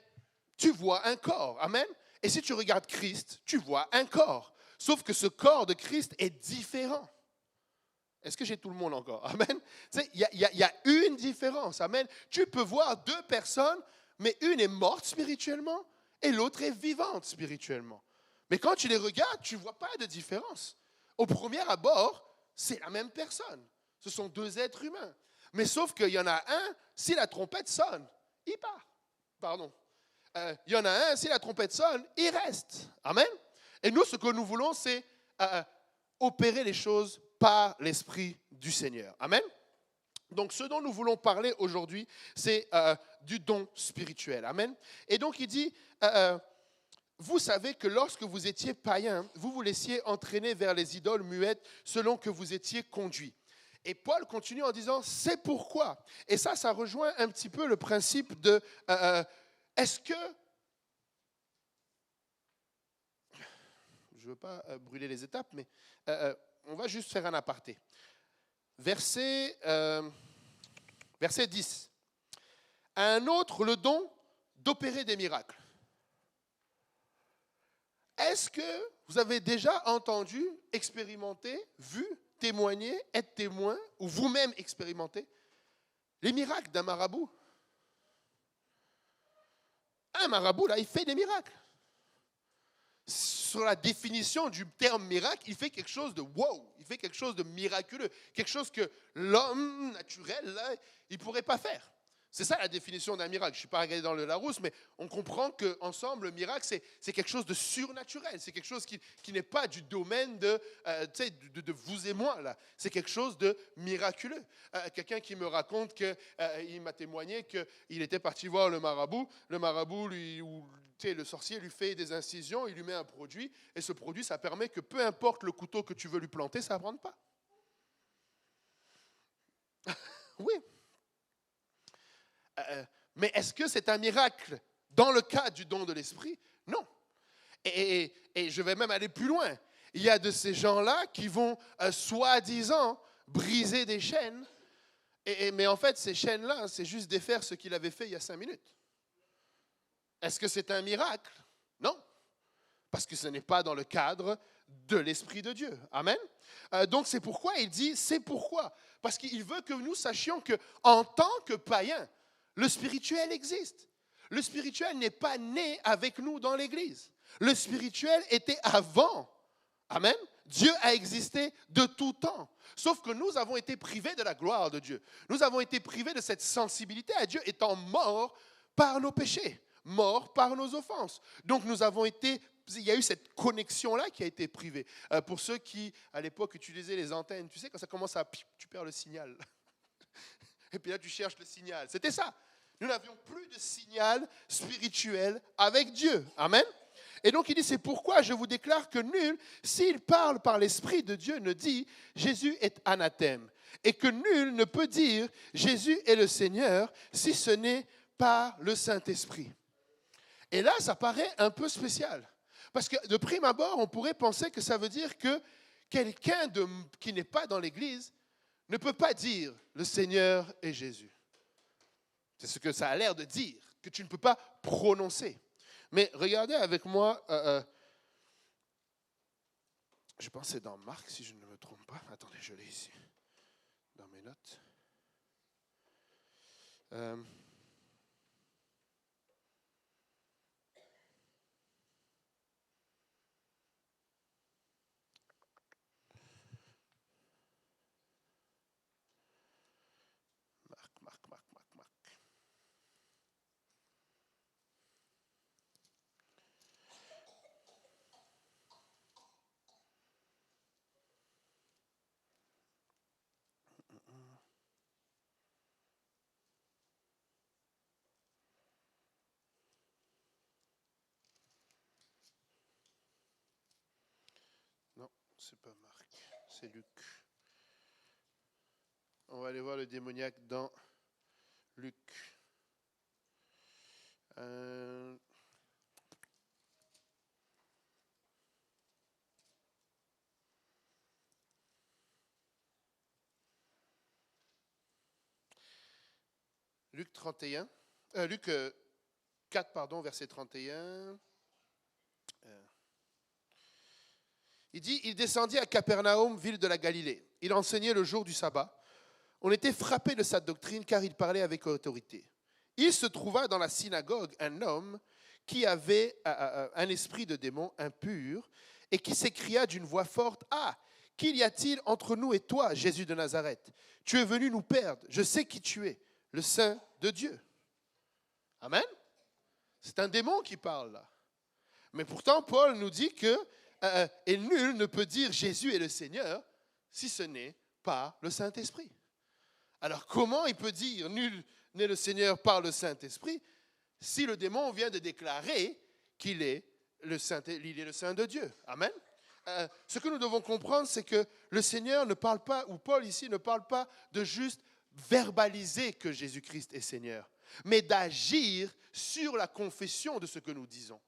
tu vois un corps. Amen. Et si tu regardes Christ, tu vois un corps. Sauf que ce corps de Christ est différent. Est-ce que j'ai tout le monde encore? Amen. Il y a une différence. Amen. Tu peux voir deux personnes, mais une est morte spirituellement et l'autre est vivante spirituellement. Mais quand tu les regardes, tu ne vois pas de différence. Au premier abord, c'est la même personne. Ce sont deux êtres humains. Mais sauf qu'il y en a un, si la trompette sonne, il part. Pardon. Il y en a un, si la trompette sonne, il reste. Amen. Et nous, ce que nous voulons, c'est opérer les choses par l'Esprit du Seigneur. Amen. Donc, ce dont nous voulons parler aujourd'hui, c'est du don spirituel. Amen. Et donc, il dit... vous savez que lorsque vous étiez païen, vous vous laissiez entraîner vers les idoles muettes selon que vous étiez conduits. Et Paul continue en disant, c'est pourquoi. Et ça rejoint un petit peu le principe de, est-ce que, je ne veux pas brûler les étapes, mais on va juste faire un aparté. Verset 10. À un autre, le don d'opérer des miracles. Est-ce que vous avez déjà entendu, expérimenté, vu, témoigné, être témoin, ou vous-même expérimenté les miracles d'un marabout? Un marabout, là, il fait des miracles. Sur la définition du terme miracle, il fait quelque chose de wow, il fait quelque chose de miraculeux, quelque chose que l'homme naturel, là, il ne pourrait pas faire. C'est ça la définition d'un miracle. Je ne suis pas regardé dans le Larousse, mais on comprend qu'ensemble, le miracle, c'est quelque chose de surnaturel. C'est quelque chose qui n'est pas du domaine de vous et moi. Là. C'est quelque chose de miraculeux. Quelqu'un qui me raconte qu'il m'a témoigné qu'il était parti voir le marabout. Le marabout, le sorcier lui fait des incisions, il lui met un produit. Et ce produit, ça permet que peu importe le couteau que tu veux lui planter, ça ne prend pas. Oui. Mais est-ce que c'est un miracle dans le cadre du don de l'esprit? Non. Et je vais même aller plus loin. Il y a de ces gens-là qui vont, soi-disant, briser des chaînes. Mais en fait, ces chaînes-là, c'est juste défaire ce qu'il avait fait il y a 5 minutes. Est-ce que c'est un miracle? Non. parce que ce n'est pas dans le cadre de l'Esprit de Dieu. Amen. Donc c'est pourquoi il dit, c'est pourquoi. Parce qu'il veut que nous sachions qu'en tant que païens, le spirituel existe. Le spirituel n'est pas né avec nous dans l'Église. Le spirituel était avant. Amen. Dieu a existé de tout temps. Sauf que nous avons été privés de la gloire de Dieu. Nous avons été privés de cette sensibilité à Dieu étant morts par nos péchés, morts par nos offenses. Donc il y a eu cette connexion-là qui a été privée. Pour ceux qui, à l'époque, utilisaient les antennes, tu sais, quand ça commence à... tu perds le signal. Et puis là, tu cherches le signal. C'était ça. Nous n'avions plus de signal spirituel avec Dieu. Amen. Et donc il dit, c'est pourquoi je vous déclare que nul, s'il parle par l'Esprit de Dieu, ne dit Jésus est anathème. Et que nul ne peut dire Jésus est le Seigneur si ce n'est par le Saint-Esprit. Et là, ça paraît un peu spécial. Parce que de prime abord, on pourrait penser que ça veut dire que quelqu'un qui n'est pas dans l'Église ne peut pas dire le Seigneur est Jésus. C'est ce que ça a l'air de dire, que tu ne peux pas prononcer. Mais regardez avec moi, je pense que c'est dans Marc, si je ne me trompe pas. Attendez, je l'ai ici, dans mes notes. Marc. Non, c'est pas Marc, c'est Luc. On va aller voir le démoniaque dans Luc. Luc 31, Luc 4, pardon, verset 31. Il dit, il descendit à Capernaum, ville de la Galilée. Il enseignait le jour du sabbat. On était frappé de sa doctrine car il parlait avec autorité. Il se trouva dans la synagogue un homme qui avait un esprit de démon impur et qui s'écria d'une voix forte, « Ah, qu'il y a-t-il entre nous et toi, Jésus de Nazareth? Tu es venu nous perdre. Je sais qui tu es, le Saint de Dieu. » Amen. C'est un démon qui parle là. Mais pourtant, Paul nous dit que et nul ne peut dire Jésus est le Seigneur si ce n'est pas le Saint-Esprit. Alors comment il peut dire nul n'est le Seigneur par le Saint-Esprit si le démon vient de déclarer qu'il est le Saint de Dieu? Amen. Ce que nous devons comprendre, c'est que le Seigneur ne parle pas, ou Paul ici ne parle pas de juste verbaliser que Jésus-Christ est Seigneur, mais d'agir sur la confession de ce que nous disons.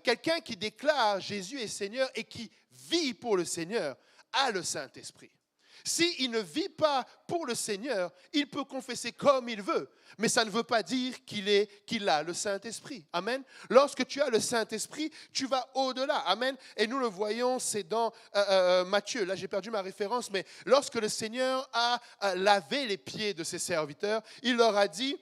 Quelqu'un qui déclare Jésus est Seigneur et qui vit pour le Seigneur a le Saint-Esprit. S'il ne vit pas pour le Seigneur, il peut confesser comme il veut, mais ça ne veut pas dire qu'il a le Saint-Esprit. Amen. Lorsque tu as le Saint-Esprit, tu vas au-delà. Amen. Et nous le voyons, c'est dans Matthieu. Là, j'ai perdu ma référence, mais lorsque le Seigneur a lavé les pieds de ses serviteurs, il leur a dit,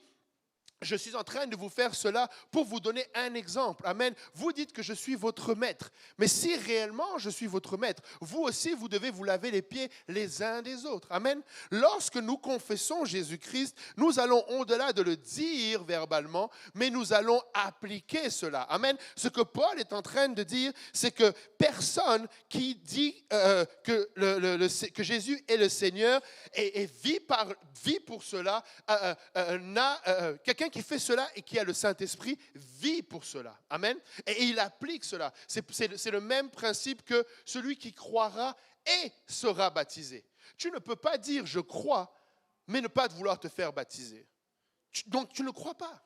je suis en train de vous faire cela pour vous donner un exemple. Amen. Vous dites que je suis votre maître. Mais si réellement je suis votre maître, vous aussi, vous devez vous laver les pieds les uns des autres. Amen. Lorsque nous confessons Jésus-Christ, nous allons au-delà de le dire verbalement, mais nous allons appliquer cela. Amen. Ce que Paul est en train de dire, c'est que personne qui dit que Jésus est le Seigneur et vit pour cela, quelqu'un qui fait cela et qui a le Saint-Esprit vit pour cela. Amen. Et il applique cela. C'est le même principe que celui qui croira et sera baptisé. Tu ne peux pas dire je crois, mais ne pas vouloir te faire baptiser. Donc tu ne crois pas.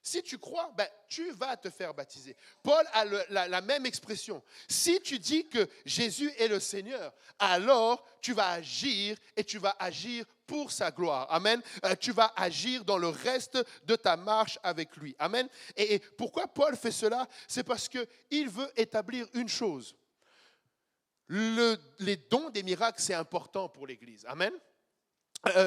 Si tu crois, ben, tu vas te faire baptiser. Paul a la même expression. Si tu dis que Jésus est le Seigneur, alors tu vas agir et tu vas agir pour sa gloire. Amen. Tu vas agir dans le reste de ta marche avec lui. Amen. Et pourquoi Paul fait cela? C'est parce qu'il veut établir une chose. Les dons des miracles, c'est important pour l'Église. Amen.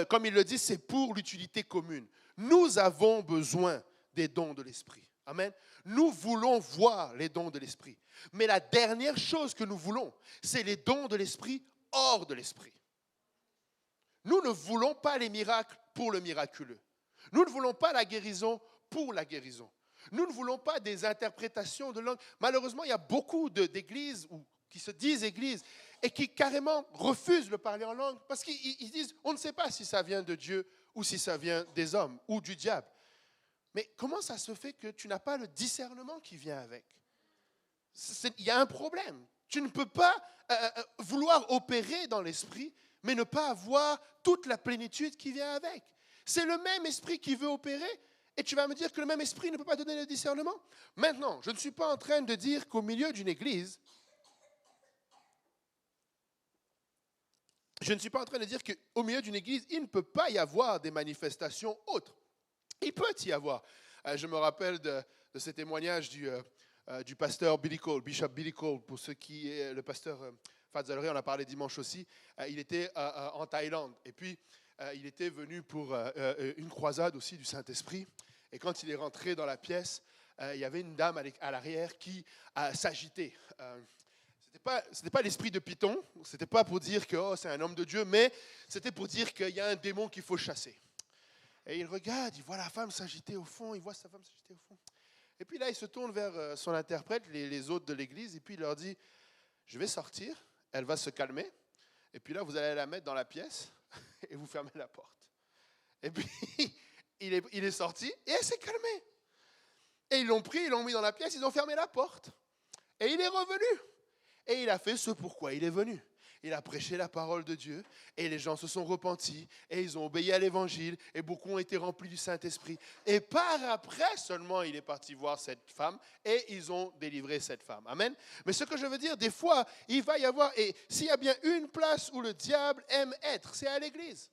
Comme il le dit, c'est pour l'utilité commune. Nous avons besoin des dons de l'Esprit. Amen. Nous voulons voir les dons de l'Esprit. Mais la dernière chose que nous voulons, c'est les dons de l'Esprit hors de l'Esprit. Nous ne voulons pas les miracles pour le miraculeux. Nous ne voulons pas la guérison pour la guérison. Nous ne voulons pas des interprétations de langue. Malheureusement, il y a beaucoup d'églises qui se disent églises et qui carrément refusent de parler en langue parce qu'ils disent, on ne sait pas si ça vient de Dieu ou si ça vient des hommes ou du diable. Mais comment ça se fait que tu n'as pas le discernement qui vient avec? Il y a un problème. Tu ne peux pas vouloir opérer dans l'esprit, mais ne pas avoir toute la plénitude qui vient avec. C'est le même esprit qui veut opérer, et tu vas me dire que le même esprit ne peut pas donner le discernement? Maintenant, je ne suis pas en train de dire qu'au milieu d'une église, il ne peut pas y avoir des manifestations autres. Il peut y avoir. Je me rappelle de ce témoignage du pasteur Billy Cole, Bishop Billy Cole, pour ceux qui est le pasteur Fadzalri, on a parlé dimanche aussi. Il était en Thaïlande et puis il était venu pour une croisade aussi du Saint-Esprit. Et quand il est rentré dans la pièce, il y avait une dame à l'arrière qui s'agitait. C'était pas l'esprit de Python, c'était pas pour dire que c'est un homme de Dieu, mais c'était pour dire qu'il y a un démon qu'il faut chasser. Et il regarde, il voit la femme s'agiter au fond, il voit sa femme s'agiter au fond. Et puis là, il se tourne vers son interprète, les autres de l'église, et puis il leur dit, je vais sortir, elle va se calmer, et puis là, vous allez la mettre dans la pièce, et vous fermez la porte. Et puis, il est sorti, et elle s'est calmée. Et ils l'ont pris, ils l'ont mis dans la pièce, ils ont fermé la porte. Et il est revenu. Et il a fait ce pourquoi il est venu. Il a prêché la parole de Dieu et les gens se sont repentis et ils ont obéi à l'évangile et beaucoup ont été remplis du Saint-Esprit. Et par après seulement, il est parti voir cette femme et ils ont délivré cette femme. Amen. Mais ce que je veux dire, des fois, il va y avoir, et s'il y a bien une place où le diable aime être, c'est à l'église.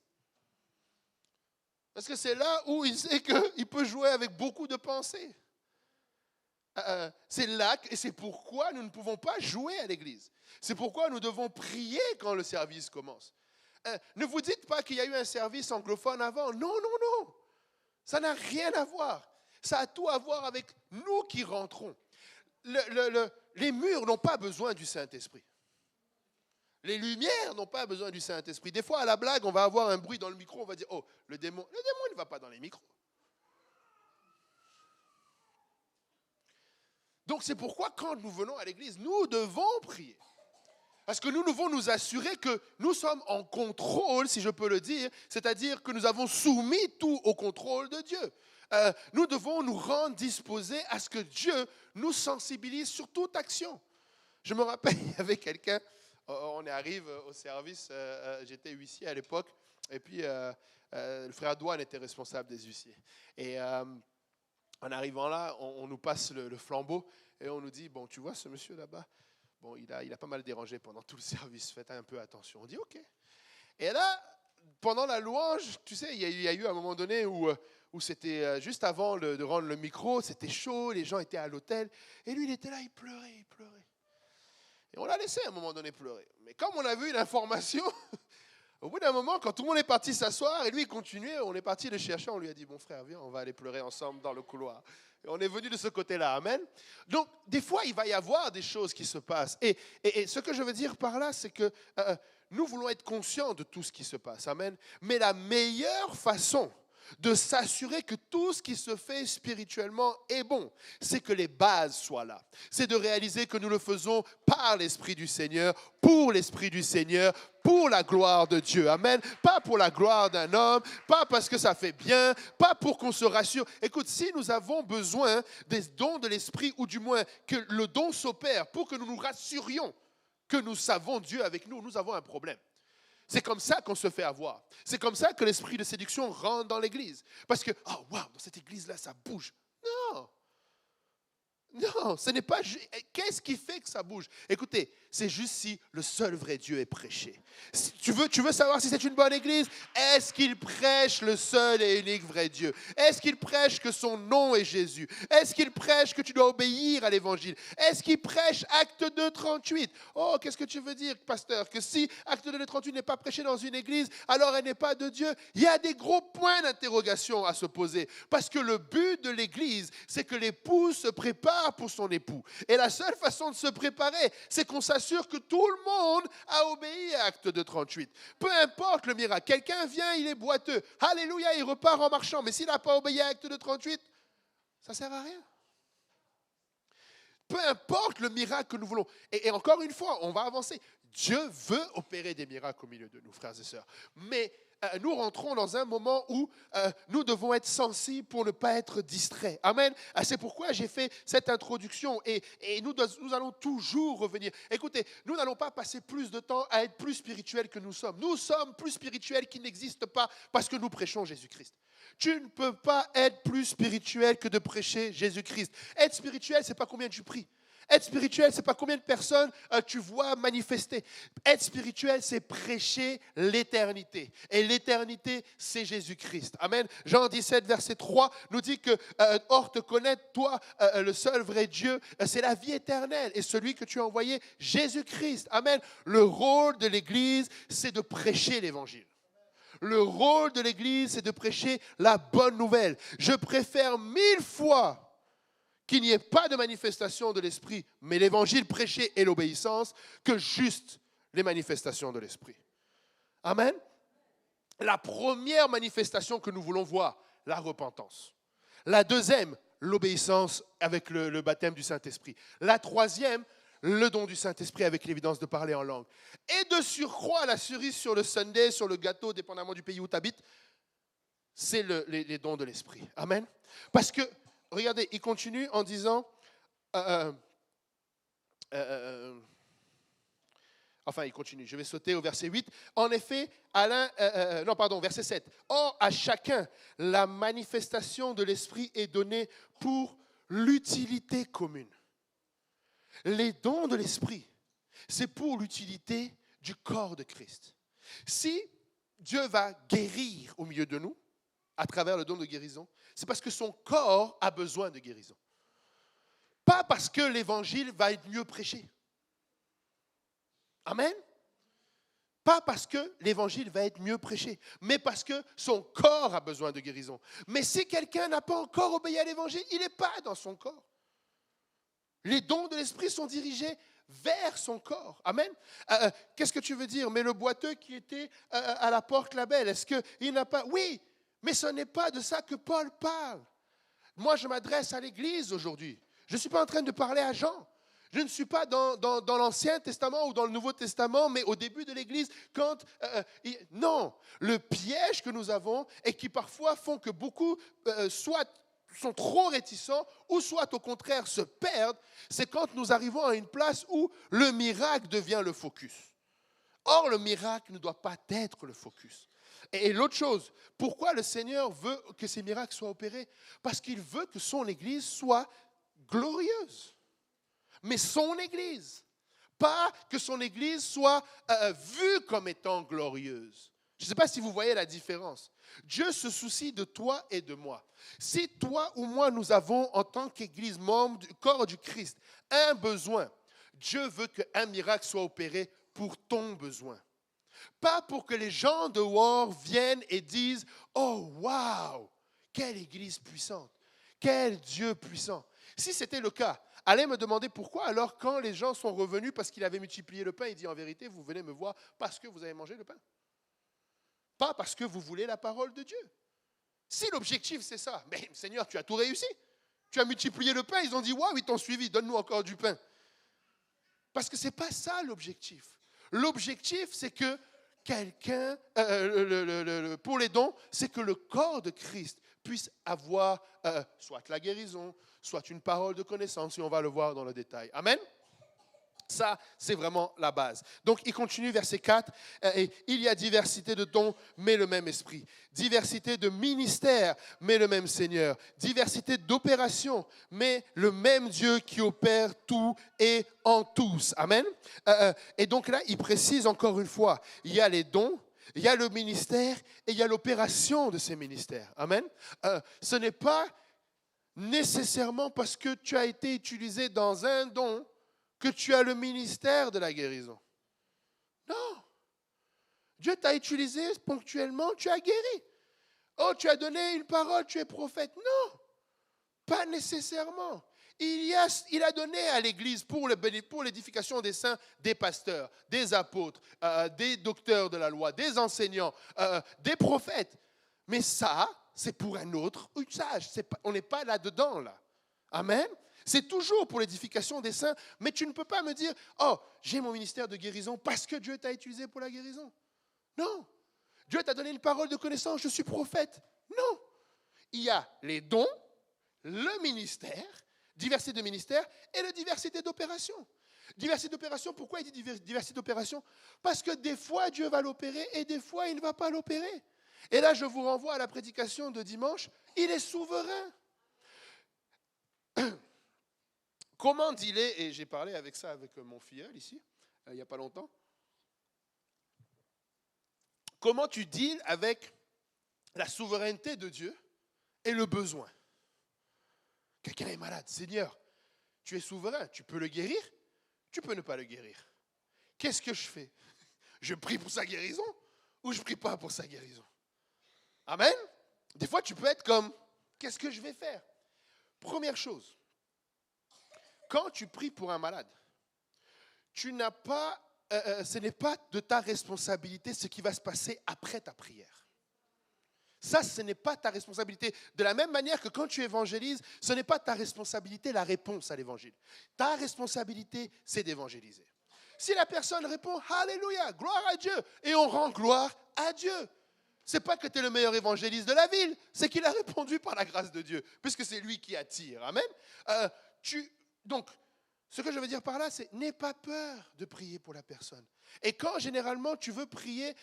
Parce que c'est là où il sait qu'il peut jouer avec beaucoup de pensées. C'est là et c'est pourquoi nous ne pouvons pas jouer à l'église. C'est pourquoi nous devons prier quand le service commence. Ne vous dites pas qu'il y a eu un service anglophone avant. Non, non, non. Ça n'a rien à voir. Ça a tout à voir avec nous qui rentrons. Les murs n'ont pas besoin du Saint-Esprit. Les lumières n'ont pas besoin du Saint-Esprit. Des fois, à la blague, on va avoir un bruit dans le micro. On va dire, oh, le démon il ne va pas dans les micros. Donc c'est pourquoi quand nous venons à l'église, nous devons prier. Parce que nous devons nous assurer que nous sommes en contrôle, si je peux le dire, c'est-à-dire que nous avons soumis tout au contrôle de Dieu. Nous devons nous rendre disposés à ce que Dieu nous sensibilise sur toute action. Je me rappelle, il y avait quelqu'un, on arrive au service, j'étais huissier à l'époque, et puis le frère Douane était responsable des huissiers. Et en arrivant là, on nous passe le flambeau et on nous dit, bon, tu vois ce monsieur là-bas, bon, il a pas mal dérangé pendant tout le service, faites un peu attention. On dit, ok. Et là, pendant la louange, tu sais, il y a eu un moment donné où c'était juste avant de rendre le micro, c'était chaud, les gens étaient à l'hôtel, et lui, il était là, il pleurait. Et on l'a laissé à un moment donné pleurer. Mais comme on a vu l'information, au bout d'un moment, quand tout le monde est parti s'asseoir, et lui, il continuait, on est parti le chercher, on lui a dit, bon frère, viens, on va aller pleurer ensemble dans le couloir. Et on est venu de ce côté-là, amen. Donc, des fois, il va y avoir des choses qui se passent. Et ce que je veux dire par là, c'est que nous voulons être conscients de tout ce qui se passe, amen. Mais la meilleure façon de s'assurer que tout ce qui se fait spirituellement est bon, c'est que les bases soient là. C'est de réaliser que nous le faisons par l'Esprit du Seigneur, pour l'Esprit du Seigneur, pour la gloire de Dieu. Amen. Pas pour la gloire d'un homme, pas parce que ça fait bien, pas pour qu'on se rassure. Écoute, si nous avons besoin des dons de l'Esprit, ou du moins que le don s'opère pour que nous nous rassurions que nous savons Dieu avec nous, nous avons un problème. C'est comme ça qu'on se fait avoir. C'est comme ça que l'esprit de séduction rentre dans l'église. Parce que, oh wow, dans cette église-là, ça bouge. Non. Non, ce n'est pas... Qu'est-ce qui fait que ça bouge? Écoutez, c'est juste si le seul vrai Dieu est prêché. Si tu veux savoir si c'est une bonne église? Est-ce qu'il prêche le seul et unique vrai Dieu? Est-ce qu'il prêche que son nom est Jésus? Est-ce qu'il prêche que tu dois obéir à l'évangile? Est-ce qu'il prêche Acte 2, 38? Oh, qu'est-ce que tu veux dire, pasteur? Que si Acte 2, 38 n'est pas prêché dans une église, alors elle n'est pas de Dieu? Il y a des gros points d'interrogation à se poser. Parce que le but de l'église, c'est que l'épouse se prépare pour son époux. Et la seule façon de se préparer, c'est qu'on s'assure que tout le monde a obéi à Acte 2, 38. Peu importe le miracle. Quelqu'un vient, il est boiteux. Alléluia, il repart en marchant. Mais s'il n'a pas obéi à Acte 2, 38, ça ne sert à rien. Peu importe le miracle que nous voulons. Et encore une fois, on va avancer. Dieu veut opérer des miracles au milieu de nous, frères et sœurs. Mais nous rentrons dans un moment où nous devons être sensibles pour ne pas être distraits. Amen. C'est pourquoi j'ai fait cette introduction et nous allons toujours revenir. Écoutez, nous n'allons pas passer plus de temps à être plus spirituels que nous sommes. Nous sommes plus spirituels qui n'existent pas parce que nous prêchons Jésus-Christ. Tu ne peux pas être plus spirituel que de prêcher Jésus-Christ. Être spirituel, ce n'est pas combien tu pries. Être spirituel, ce n'est pas combien de personnes tu vois manifester. Être spirituel, c'est prêcher l'éternité. Et l'éternité, c'est Jésus-Christ. Amen. Jean 17, verset 3 nous dit que or te connaître, toi, le seul vrai Dieu, c'est la vie éternelle. Et celui que tu as envoyé, Jésus-Christ. Amen. Le rôle de l'Église, c'est de prêcher l'Évangile. Le rôle de l'Église, c'est de prêcher la bonne nouvelle. Je préfère 1000 fois qu'il n'y ait pas de manifestation de l'Esprit, mais l'Évangile prêché et l'obéissance, que juste les manifestations de l'Esprit. Amen. La première manifestation que nous voulons voir, la repentance. La deuxième, l'obéissance avec le baptême du Saint-Esprit. La troisième, le don du Saint-Esprit avec l'évidence de parler en langue. Et de surcroît, la cerise sur le sundae, sur le gâteau, dépendamment du pays où tu habites, c'est les dons de l'Esprit. Amen. Parce que, regardez, il continue en disant, enfin il continue, je vais sauter au verset 8. En effet, verset 7. Or, à chacun, la manifestation de l'Esprit est donnée pour l'utilité commune. Les dons de l'Esprit, c'est pour l'utilité du corps de Christ. Si Dieu va guérir au milieu de nous, à travers le don de guérison, c'est parce que son corps a besoin de guérison. Pas parce que l'évangile va être mieux prêché. Amen. Pas parce que l'évangile va être mieux prêché, mais parce que son corps a besoin de guérison. Mais si quelqu'un n'a pas encore obéi à l'évangile, il n'est pas dans son corps. Les dons de l'Esprit sont dirigés vers son corps. Amen. Qu'est-ce que tu veux dire? Mais le boiteux qui était à la porte là-bas, est-ce qu'il n'a pas... Oui, mais ce n'est pas de ça que Paul parle. Moi, je m'adresse à l'Église aujourd'hui. Je ne suis pas en train de parler à Jean. Je ne suis pas dans l'Ancien Testament ou dans le Nouveau Testament, mais au début de l'Église, non, le piège que nous avons et qui parfois font que beaucoup soit sont trop réticents ou soit au contraire se perdent, c'est quand nous arrivons à une place où le miracle devient le focus. Or, le miracle ne doit pas être le focus. Et l'autre chose, pourquoi le Seigneur veut que ces miracles soient opérés? Parce qu'il veut que son Église soit glorieuse. Mais son Église, pas que son Église soit vue comme étant glorieuse. Je ne sais pas si vous voyez la différence. Dieu se soucie de toi et de moi. Si toi ou moi, nous avons en tant qu'Église, membre du corps du Christ, un besoin, Dieu veut qu'un miracle soit opéré pour ton besoin. Pas pour que les gens dehors viennent et disent « Oh, waouh, quelle Église puissante, quel Dieu puissant ». Si c'était le cas, allez me demander pourquoi, alors quand les gens sont revenus parce qu'il avait multiplié le pain, il dit en vérité, vous venez me voir parce que vous avez mangé le pain. Pas parce que vous voulez la parole de Dieu. Si l'objectif c'est ça, mais Seigneur, tu as tout réussi. Tu as multiplié le pain, ils ont dit, waouh, ils t'ont suivi, donne-nous encore du pain. Parce que ce n'est pas ça l'objectif. L'objectif, c'est que quelqu'un, pour les dons, c'est que le corps de Christ puisse avoir soit la guérison, soit une parole de connaissance, et on va le voir dans le détail. Amen. Ça, c'est vraiment la base. Donc, il continue, verset 4. Et il y a diversité de dons, mais le même esprit. Diversité de ministères, mais le même Seigneur. Diversité d'opérations, mais le même Dieu qui opère tout et en tous. Amen. Et donc là, il précise encore une fois, il y a les dons, il y a le ministère et il y a l'opération de ces ministères. Amen. Ce n'est pas nécessairement parce que tu as été utilisé dans un don que tu as le ministère de la guérison. Non. Dieu t'a utilisé ponctuellement, tu as guéri. Oh, tu as donné une parole, tu es prophète. Non, pas nécessairement. Il a donné à l'Église pour l'édification des saints, des pasteurs, des apôtres, des docteurs de la loi, des enseignants, des prophètes. Mais ça, c'est pour un autre usage. On n'est pas là-dedans, là. Amen. C'est toujours pour l'édification des saints, mais tu ne peux pas me dire, oh, j'ai mon ministère de guérison parce que Dieu t'a utilisé pour la guérison. Non. Dieu t'a donné une parole de connaissance, je suis prophète. Non. Il y a les dons, le ministère, diversité de ministères et la diversité d'opérations. Diversité d'opérations, pourquoi il dit diversité d'opérations? Parce que des fois, Dieu va l'opérer et des fois, il ne va pas l'opérer. Et là, je vous renvoie à la prédication de dimanche. Il est souverain. Comment dealer, et j'ai parlé avec ça avec mon filleul ici, il n'y a pas longtemps. Comment tu deals avec la souveraineté de Dieu et le besoin? Quelqu'un est malade. Seigneur, tu es souverain, tu peux le guérir, tu peux ne pas le guérir. Qu'est-ce que je fais? Je prie pour sa guérison ou je ne prie pas pour sa guérison? Amen. Des fois, tu peux être comme, qu'est-ce que je vais faire? Première chose, quand tu pries pour un malade, ce n'est pas de ta responsabilité ce qui va se passer après ta prière. Ça, ce n'est pas ta responsabilité. De la même manière que quand tu évangélises, ce n'est pas ta responsabilité la réponse à l'évangile. Ta responsabilité, c'est d'évangéliser. Si la personne répond « Alléluia, gloire à Dieu » et on rend gloire à Dieu, ce n'est pas que tu es le meilleur évangéliste de la ville, c'est qu'il a répondu par la grâce de Dieu, puisque c'est lui qui attire. Amen. Donc, ce que je veux dire par là, c'est n'aie pas peur de prier pour la personne. Et quand généralement tu veux prier,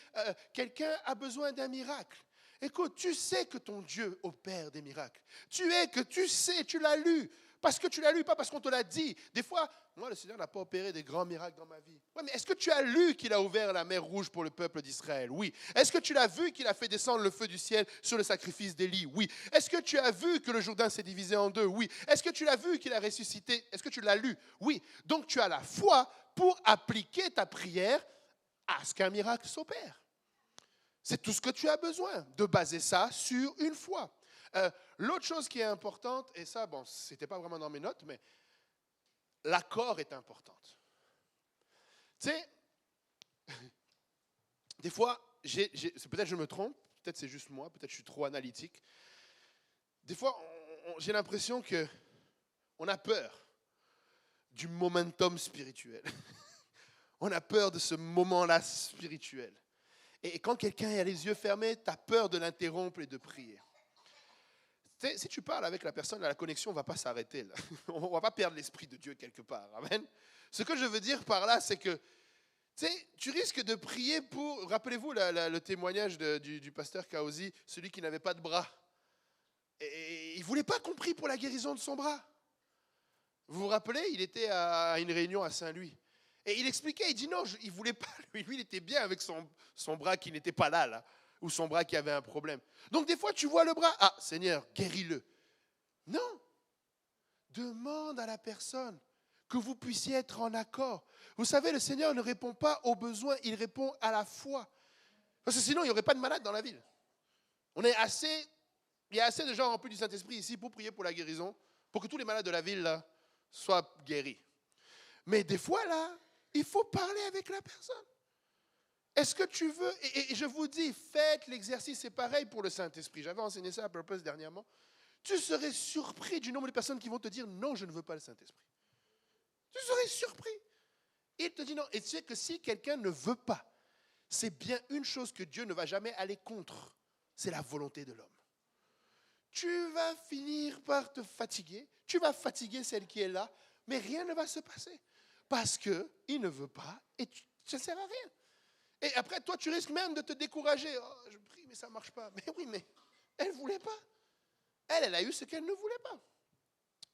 quelqu'un a besoin d'un miracle. Écoute, tu sais que ton Dieu opère des miracles. Tu sais, tu l'as lu. Parce que tu l'as lu, pas parce qu'on te l'a dit. Des fois, moi, le Seigneur n'a pas opéré des grands miracles dans ma vie. Ouais, mais est-ce que tu as lu qu'il a ouvert la mer Rouge pour le peuple d'Israël? Oui. Est-ce que tu l'as vu qu'il a fait descendre le feu du ciel sur le sacrifice d'Élie? Oui. Est-ce que tu as vu que le Jourdain s'est divisé en deux? Oui. Est-ce que tu l'as vu qu'il a ressuscité? Est-ce que tu l'as lu? Oui. Donc, tu as la foi pour appliquer ta prière à ce qu'un miracle s'opère. C'est tout ce que tu as besoin, de baser ça sur une foi. L'autre chose qui est importante, et ça, bon, ce n'était pas vraiment dans mes notes, mais l'accord est importante. Tu sais, des fois, peut-être je me trompe, peut-être c'est juste moi, peut-être je suis trop analytique. Des fois, j'ai l'impression qu'on a peur du momentum spirituel. On a peur de ce moment-là spirituel. Et quand quelqu'un a les yeux fermés, tu as peur de l'interrompre et de prier. Tu sais, si tu parles avec la personne, la connexion ne va pas s'arrêter. Là. On ne va pas perdre l'Esprit de Dieu quelque part. Amen. Ce que je veux dire par là, c'est que tu risques de prier pour... Rappelez-vous le témoignage du pasteur Kaozi, celui qui n'avait pas de bras. Et il ne voulait pas qu'on prie pour la guérison de son bras. Vous vous rappelez, il était à une réunion à Saint-Louis. Et il expliquait, il dit non, il ne voulait pas. Lui, il était bien avec son bras qui n'était pas là, ou son bras qui avait un problème. Donc des fois, tu vois le bras, ah, Seigneur, guéris-le. Non. Demande à la personne que vous puissiez être en accord. Vous savez, le Seigneur ne répond pas aux besoins, il répond à la foi. Parce que sinon, il n'y aurait pas de malades dans la ville. Il y a assez de gens remplis du Saint-Esprit ici pour prier pour la guérison, pour que tous les malades de la ville là, soient guéris. Mais des fois, là, il faut parler avec la personne. Est-ce que tu veux, et je vous dis, faites l'exercice, c'est pareil pour le Saint-Esprit. J'avais enseigné ça à Purpose dernièrement. Tu serais surpris du nombre de personnes qui vont te dire, non, je ne veux pas le Saint-Esprit. Tu serais surpris. Il te dit non. Et tu sais que si quelqu'un ne veut pas, c'est bien une chose que Dieu ne va jamais aller contre, c'est la volonté de l'homme. Tu vas finir par te fatiguer, tu vas fatiguer celle qui est là, mais rien ne va se passer. parce qu'il ne veut pas et ça ne sert à rien. Et après, toi, tu risques même de te décourager. Oh, je prie, mais ça ne marche pas. Mais oui, mais elle ne voulait pas. Elle a eu ce qu'elle ne voulait pas.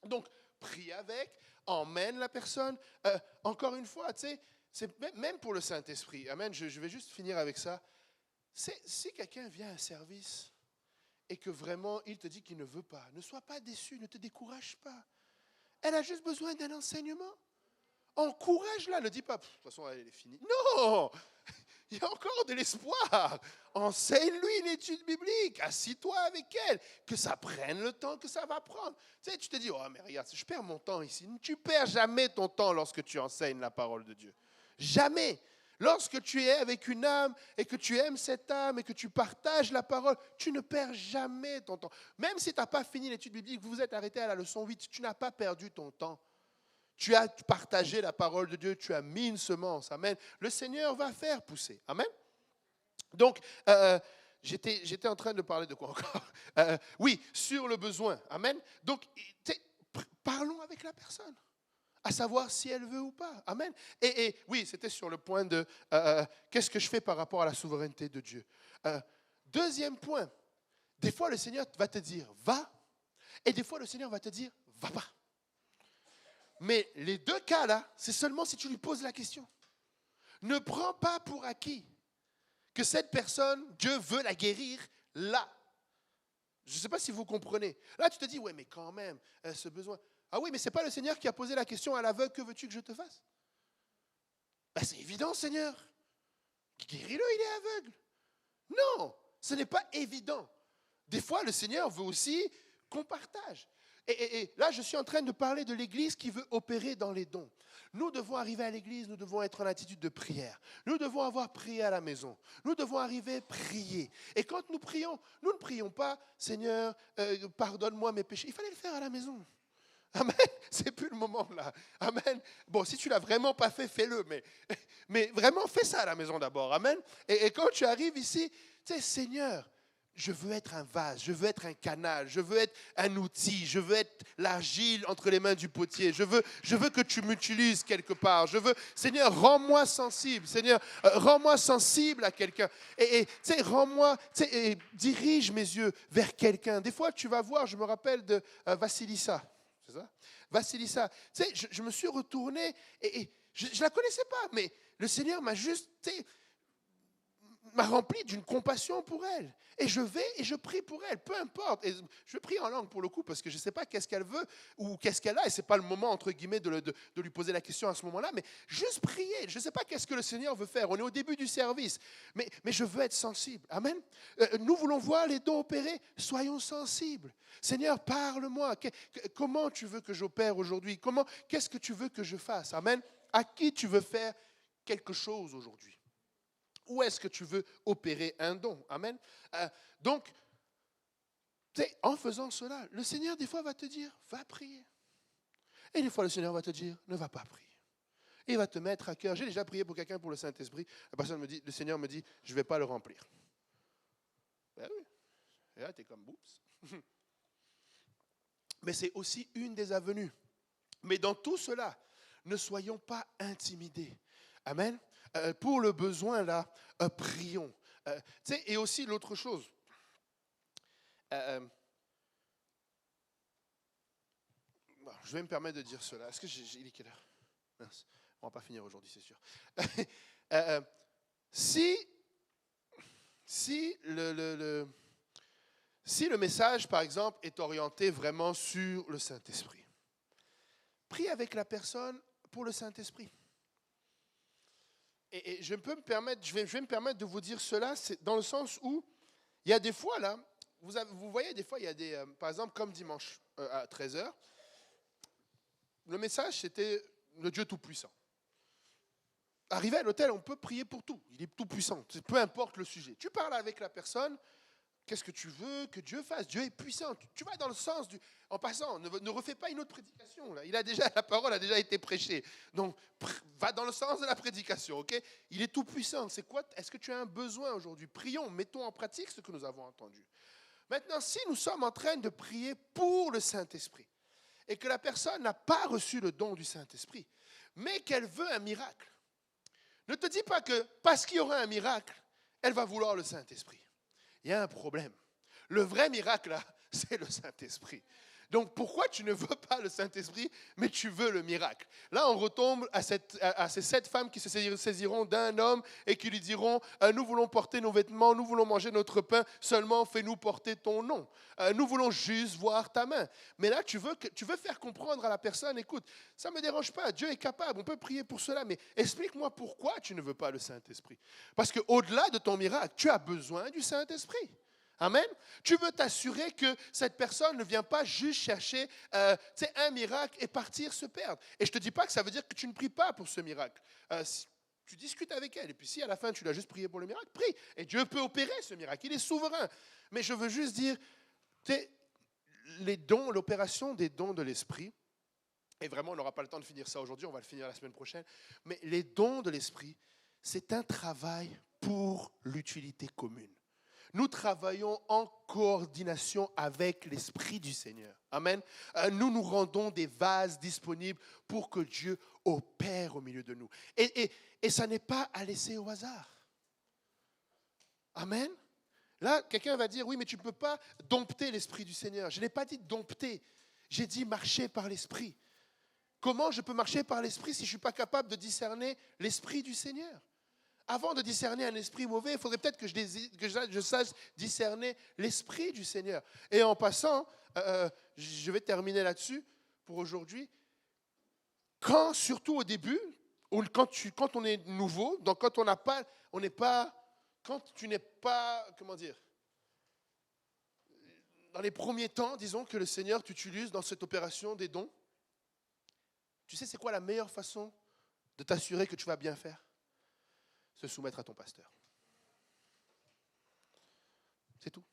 Donc, prie avec, emmène la personne. Encore une fois, tu sais, c'est même pour le Saint-Esprit. Amen, je vais juste finir avec ça. Si quelqu'un vient à un service et que vraiment il te dit qu'il ne veut pas, ne sois pas déçu, ne te décourage pas. Elle a juste besoin d'un enseignement. Encourage-la, ne dis pas, de toute façon, elle est finie. Non, il y a encore de l'espoir. Enseigne-lui une étude biblique. Assis-toi avec elle. Que ça prenne le temps que ça va prendre. Tu sais, tu te dis, oh, mais regarde, je perds mon temps ici. Tu ne perds jamais ton temps lorsque tu enseignes la parole de Dieu. Jamais. Lorsque tu es avec une âme et que tu aimes cette âme et que tu partages la parole, tu ne perds jamais ton temps. Même si tu n'as pas fini l'étude biblique, vous vous êtes arrêté à la leçon 8, tu n'as pas perdu ton temps. Tu as partagé la parole de Dieu, tu as mis une semence. Amen. Le Seigneur va faire pousser. Amen. Donc, j'étais en train de parler de quoi encore? Oui, sur le besoin. Amen. Donc, parlons avec la personne, à savoir si elle veut ou pas. Amen. Et oui, c'était sur le point de qu'est-ce que je fais par rapport à la souveraineté de Dieu. Deuxième point, des fois le Seigneur va te dire va, et des fois le Seigneur va te dire va pas. Mais les deux cas là, c'est seulement si tu lui poses la question. Ne prends pas pour acquis que cette personne, Dieu veut la guérir là. Je ne sais pas si vous comprenez. Là, tu te dis, ouais, mais quand même, ce besoin. Ah oui, mais ce n'est pas le Seigneur qui a posé la question à l'aveugle, que veux-tu que je te fasse? Ben, c'est évident, Seigneur. Guéris-le, il est aveugle. Non, ce n'est pas évident. Des fois, le Seigneur veut aussi qu'on partage. Et là, je suis en train de parler de l'Église qui veut opérer dans les dons. Nous devons arriver à l'Église, nous devons être en attitude de prière. Nous devons avoir prié à la maison. Nous devons arriver à prier. Et quand nous prions, nous ne prions pas, Seigneur, pardonne-moi mes péchés. Il fallait le faire à la maison. Amen. C'est plus le moment là. Amen. Bon, si tu l'as vraiment pas fait, fais-le. Mais vraiment, fais ça à la maison d'abord. Amen. Et quand tu arrives ici, tu sais, Seigneur, je veux être un vase, je veux être un canal, je veux être un outil, je veux être l'argile entre les mains du potier. Je veux que tu m'utilises quelque part. Seigneur, rends-moi sensible. Seigneur, rends-moi sensible à quelqu'un. Et tu sais, rends-moi, tu sais, dirige mes yeux vers quelqu'un. Des fois, tu vas voir, je me rappelle de Vassilissa. C'est ça? Vassilissa. Tu sais, je me suis retourné et je ne la connaissais pas, mais le Seigneur m'a juste, tu sais, m'a rempli d'une compassion pour elle. Et je vais et je prie pour elle, peu importe. Et je prie en langue pour le coup parce que je ne sais pas qu'est-ce qu'elle veut ou qu'est-ce qu'elle a. Et ce n'est pas le moment, entre guillemets, de lui poser la question à ce moment-là. Mais juste prier. Je ne sais pas qu'est-ce que le Seigneur veut faire. On est au début du service. Mais je veux être sensible. Amen. Nous voulons voir les dons opérer. Soyons sensibles. Seigneur, parle-moi. Comment tu veux que j'opère aujourd'hui? Qu'est-ce que tu veux que je fasse? Amen. À qui tu veux faire quelque chose aujourd'hui? Où est-ce que tu veux opérer un don? Amen. Donc, en faisant cela, le Seigneur, des fois, va te dire, va prier. Et des fois, le Seigneur va te dire, ne va pas prier. Il va te mettre à cœur. J'ai déjà prié pour quelqu'un pour le Saint-Esprit. La personne me dit, le Seigneur me dit, je ne vais pas le remplir. Ben oui. Et là, tu es comme, oups. Mais c'est aussi une des avenues. Mais dans tout cela, ne soyons pas intimidés. Amen. Pour le besoin, là, prions. Et aussi l'autre chose. Je vais me permettre de dire cela. Est-ce que il est quelle heure? Mince, on ne va pas finir aujourd'hui, c'est sûr. Si le message, par exemple, est orienté vraiment sur le Saint-Esprit, prie avec la personne pour le Saint-Esprit. Et je vais me permettre de vous dire cela, c'est dans le sens où il y a des fois là, vous voyez des fois, il y a des, par exemple comme dimanche à 13h, le message c'était le Dieu Tout-Puissant. Arrivé à l'hôtel, on peut prier pour tout, il est tout-puissant, peu importe le sujet. Tu parles avec la personne, qu'est-ce que tu veux que Dieu fasse? Dieu est puissant. Tu vas dans le sens du... En passant, ne refais pas une autre prédication. Là. La parole a déjà été prêchée. Donc, va dans le sens de la prédication, ok? Il est tout puissant. C'est quoi? Est-ce que tu as un besoin aujourd'hui? Prions, mettons en pratique ce que nous avons entendu. Maintenant, si nous sommes en train de prier pour le Saint-Esprit et que la personne n'a pas reçu le don du Saint-Esprit, mais qu'elle veut un miracle. Ne te dis pas que parce qu'il y aura un miracle, elle va vouloir le Saint-Esprit. Il y a un problème. Le vrai miracle, là, c'est le Saint-Esprit. Donc, pourquoi tu ne veux pas le Saint-Esprit, mais tu veux le miracle? Là, on retombe à ces 7 femmes qui se saisiront d'un homme et qui lui diront, nous voulons porter nos vêtements, nous voulons manger notre pain, seulement fais-nous porter ton nom. Nous voulons juste voir ta main. Mais là, tu veux faire comprendre à la personne, écoute, ça ne me dérange pas, Dieu est capable, on peut prier pour cela, mais explique-moi pourquoi tu ne veux pas le Saint-Esprit. Parce qu'au-delà de ton miracle, tu as besoin du Saint-Esprit. Amen. Tu veux t'assurer que cette personne ne vient pas juste chercher un miracle et partir se perdre. Et je ne te dis pas que ça veut dire que tu ne pries pas pour ce miracle. Tu discutes avec elle. Et puis si à la fin tu l'as juste prié pour le miracle, prie. Et Dieu peut opérer ce miracle. Il est souverain. Mais je veux juste dire, les dons, l'opération des dons de l'esprit, et vraiment on n'aura pas le temps de finir ça aujourd'hui, on va le finir la semaine prochaine, mais les dons de l'esprit, c'est un travail pour l'utilité commune. Nous travaillons en coordination avec l'Esprit du Seigneur. Amen. Nous nous rendons des vases disponibles pour que Dieu opère au milieu de nous. Et ça n'est pas à laisser au hasard. Amen. Là, quelqu'un va dire, oui, mais tu ne peux pas dompter l'Esprit du Seigneur. Je n'ai pas dit dompter, j'ai dit marcher par l'Esprit. Comment je peux marcher par l'Esprit si je ne suis pas capable de discerner l'Esprit du Seigneur? Avant de discerner un esprit mauvais, il faudrait peut-être que je sache discerner l'esprit du Seigneur. Et en passant, je vais terminer là-dessus pour aujourd'hui. Surtout au début, quand on est nouveau, donc quand tu n'es pas, comment dire, dans les premiers temps, disons que le Seigneur t'utilise dans cette opération des dons, tu sais c'est quoi la meilleure façon de t'assurer que tu vas bien faire? Se soumettre à ton pasteur. C'est tout.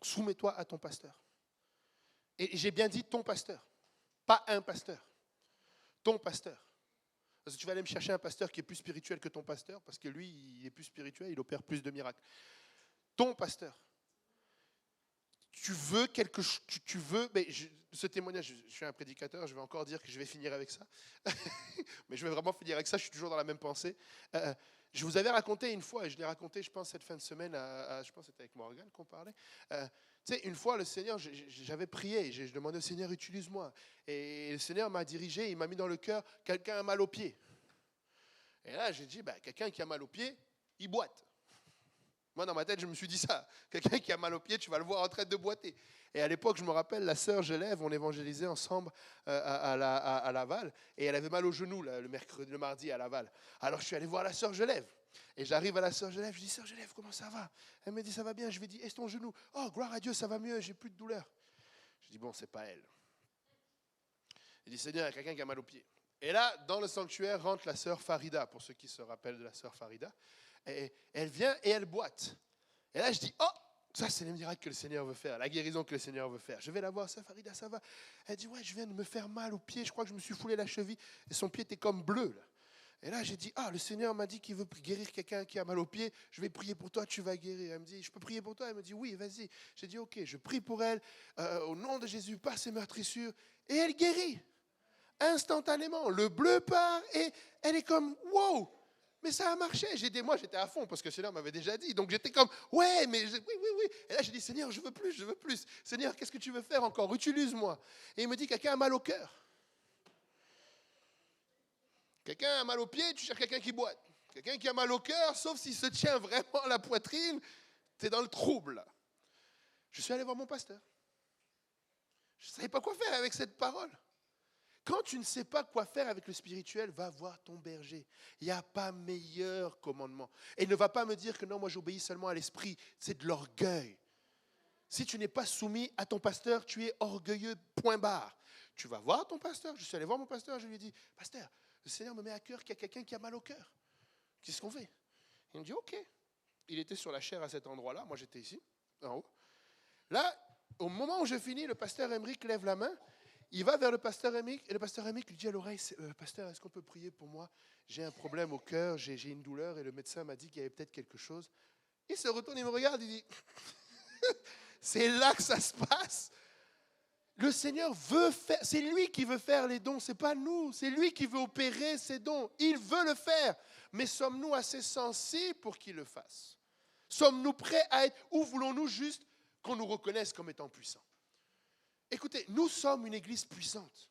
Soumets-toi à ton pasteur. Et j'ai bien dit ton pasteur, pas un pasteur. Ton pasteur. Parce que tu vas aller me chercher un pasteur qui est plus spirituel que ton pasteur, parce que lui, il est plus spirituel, il opère plus de miracles. Ton pasteur. Tu veux quelque chose, mais ce témoignage, je suis un prédicateur, je vais encore dire que je vais finir avec ça. Mais je vais vraiment finir avec ça, je suis toujours dans la même pensée. Je vous avais raconté une fois, et je l'ai raconté, je pense, cette fin de semaine, je pense que c'était avec Morgan qu'on parlait. Tu sais, une fois, le Seigneur, j'avais prié, je demandais au Seigneur, utilise-moi. Et le Seigneur m'a dirigé, il m'a mis dans le cœur, quelqu'un a mal au pied. Et là, j'ai dit, quelqu'un qui a mal au pied, il boite. Moi, dans ma tête, je me suis dit ça. Quelqu'un qui a mal au pied, tu vas le voir en train de boiter. Et à l'époque, je me rappelle, la sœur Genève, on évangélisait ensemble à Laval. Et elle avait mal au genou le mardi à Laval. Alors, je suis allé voir la sœur Genève. Et j'arrive à la sœur Genève. Je dis, sœur Genève, comment ça va? Elle me dit, ça va bien. Je lui dis, est-ce ton genou? Oh, gloire à Dieu, ça va mieux, j'ai plus de douleur. Je dis, bon, c'est pas elle. Il dit, Seigneur, il y a quelqu'un qui a mal au pied. Et là, dans le sanctuaire, rentre la sœur Farida, pour ceux qui se rappellent de la sœur Farida. Et elle vient et elle boite. Et là, je dis, oh, ça, c'est le miracle que le Seigneur veut faire, la guérison que le Seigneur veut faire. Je vais la voir, sœur Farida, ça va? Elle dit, ouais, je viens de me faire mal au pied, je crois que je me suis foulé la cheville. Et son pied était comme bleu, là. Et là, j'ai dit, le Seigneur m'a dit qu'il veut guérir quelqu'un qui a mal au pied. Je vais prier pour toi, tu vas guérir. Elle me dit, je peux prier pour toi? Elle me dit, oui, vas-y. J'ai dit, ok, je prie pour elle. Au nom de Jésus, par ses meurtrissures. Et elle guérit. Instantanément. Le bleu part et elle est comme, wow! Mais ça a marché. Moi, j'étais à fond parce que le Seigneur m'avait déjà dit. Donc, j'étais comme, ouais, mais oui. Et là, j'ai dit, Seigneur, je veux plus. Seigneur, qu'est-ce que tu veux faire encore? Utilise-moi. Et il me dit, quelqu'un a mal au cœur. Quelqu'un a mal au pied, tu cherches quelqu'un qui boite. Quelqu'un qui a mal au cœur, sauf s'il se tient vraiment à la poitrine, tu es dans le trouble. Là. Je suis allé voir mon pasteur. Je ne savais pas quoi faire avec cette parole. Quand tu ne sais pas quoi faire avec le spirituel, va voir ton berger. Il n'y a pas meilleur commandement. Et ne va pas me dire que non, moi j'obéis seulement à l'esprit. C'est de l'orgueil. Si tu n'es pas soumis à ton pasteur, tu es orgueilleux, point barre. Tu vas voir ton pasteur. Je suis allé voir mon pasteur, je lui ai dit, pasteur, le Seigneur me met à cœur qu'il y a quelqu'un qui a mal au cœur. Qu'est-ce qu'on fait? Il me dit, ok. Il était sur la chaire à cet endroit-là. Moi, j'étais ici, en haut. Là, au moment où je finis, le pasteur Emeric lève la main. Il va vers le pasteur Emeric et le pasteur Emeric lui dit à l'oreille, pasteur, est-ce qu'on peut prier pour moi? J'ai un problème au cœur, j'ai une douleur et le médecin m'a dit qu'il y avait peut-être quelque chose. Il se retourne, il me regarde, il dit, c'est là que ça se passe. Le Seigneur veut faire, c'est lui qui veut faire les dons, ce n'est pas nous, c'est lui qui veut opérer ces dons. Il veut le faire, mais sommes-nous assez sensibles pour qu'il le fasse? Sommes-nous prêts à être, ou voulons-nous juste qu'on nous reconnaisse comme étant puissants? Écoutez, nous sommes une église puissante.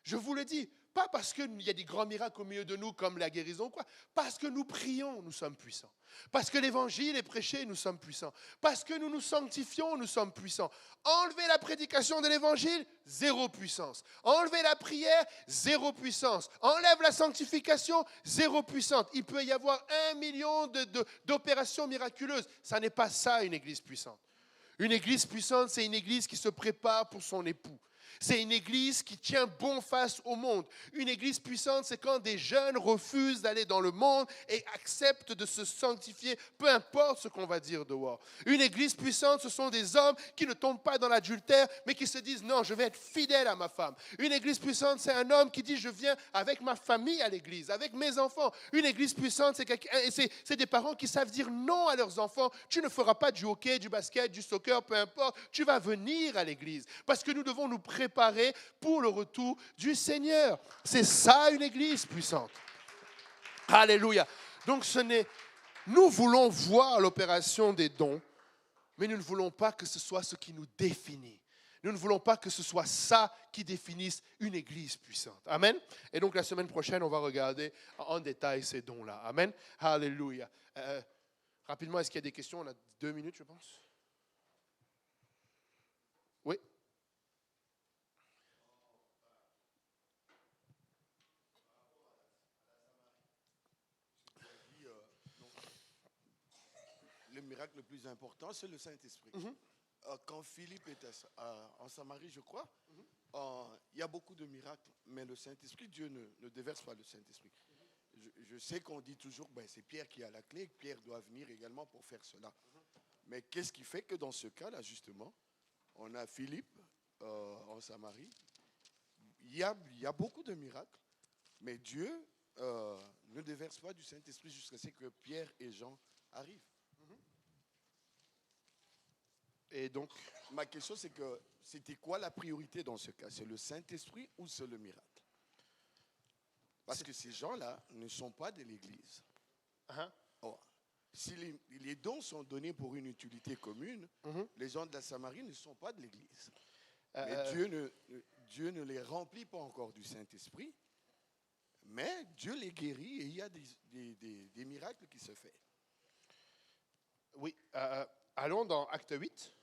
Je vous le dis, pas parce qu'il y a des grands miracles au milieu de nous comme la guérison ou quoi, parce que nous prions, nous sommes puissants. Parce que l'évangile est prêché, nous sommes puissants. Parce que nous nous sanctifions, nous sommes puissants. Enlevez la prédication de l'évangile, zéro puissance. Enlevez la prière, zéro puissance. Enlève la sanctification, zéro puissance. Il peut y avoir 1 million d'opérations miraculeuses. Ça n'est pas ça une église puissante. Une église puissante, c'est une église qui se prépare pour son époux. C'est une église qui tient bon face au monde. Une église puissante, c'est quand des jeunes refusent d'aller dans le monde et acceptent de se sanctifier, peu importe ce qu'on va dire dehors. Une église puissante, ce sont des hommes qui ne tombent pas dans l'adultère, mais qui se disent, non, je vais être fidèle à ma femme. Une église puissante, c'est un homme qui dit, je viens avec ma famille à l'église, avec mes enfants. Une église puissante, c'est des parents qui savent dire non à leurs enfants. Tu ne feras pas du hockey, du basket, du soccer, peu importe. Tu vas venir à l'église parce que nous devons nous préparer pour le retour du Seigneur. C'est ça une église puissante. Alléluia. Donc nous voulons voir l'opération des dons, mais nous ne voulons pas que ce soit ce qui nous définit. Nous ne voulons pas que ce soit ça qui définisse une église puissante. Amen. Et donc la semaine prochaine, on va regarder en détail ces dons-là. Amen. Alléluia. Rapidement, est-ce qu'il y a des questions? On a 2 minutes, je pense. Oui. Le miracle le plus important, c'est le Saint-Esprit. Quand Philippe était en Samarie, je crois, il y a beaucoup de miracles, mais le Saint-Esprit, Dieu ne déverse pas le Saint-Esprit. Je sais qu'on dit toujours, c'est Pierre qui a la clé, Pierre doit venir également pour faire cela. Mais qu'est-ce qui fait que dans ce cas-là, justement, on a Philippe en Samarie, il y a beaucoup de miracles, mais Dieu ne déverse pas du Saint-Esprit jusqu'à ce que Pierre et Jean arrivent. Et donc, ma question, c'est que c'était quoi la priorité dans ce cas? C'est le Saint-Esprit ou c'est le miracle? Parce que ces gens-là ne sont pas de l'Église. Si les dons sont donnés pour une utilité commune, les gens de la Samarie ne sont pas de l'Église. Mais Dieu ne les remplit pas encore du Saint-Esprit, mais Dieu les guérit et il y a des miracles qui se font. Oui, allons dans Acte 8.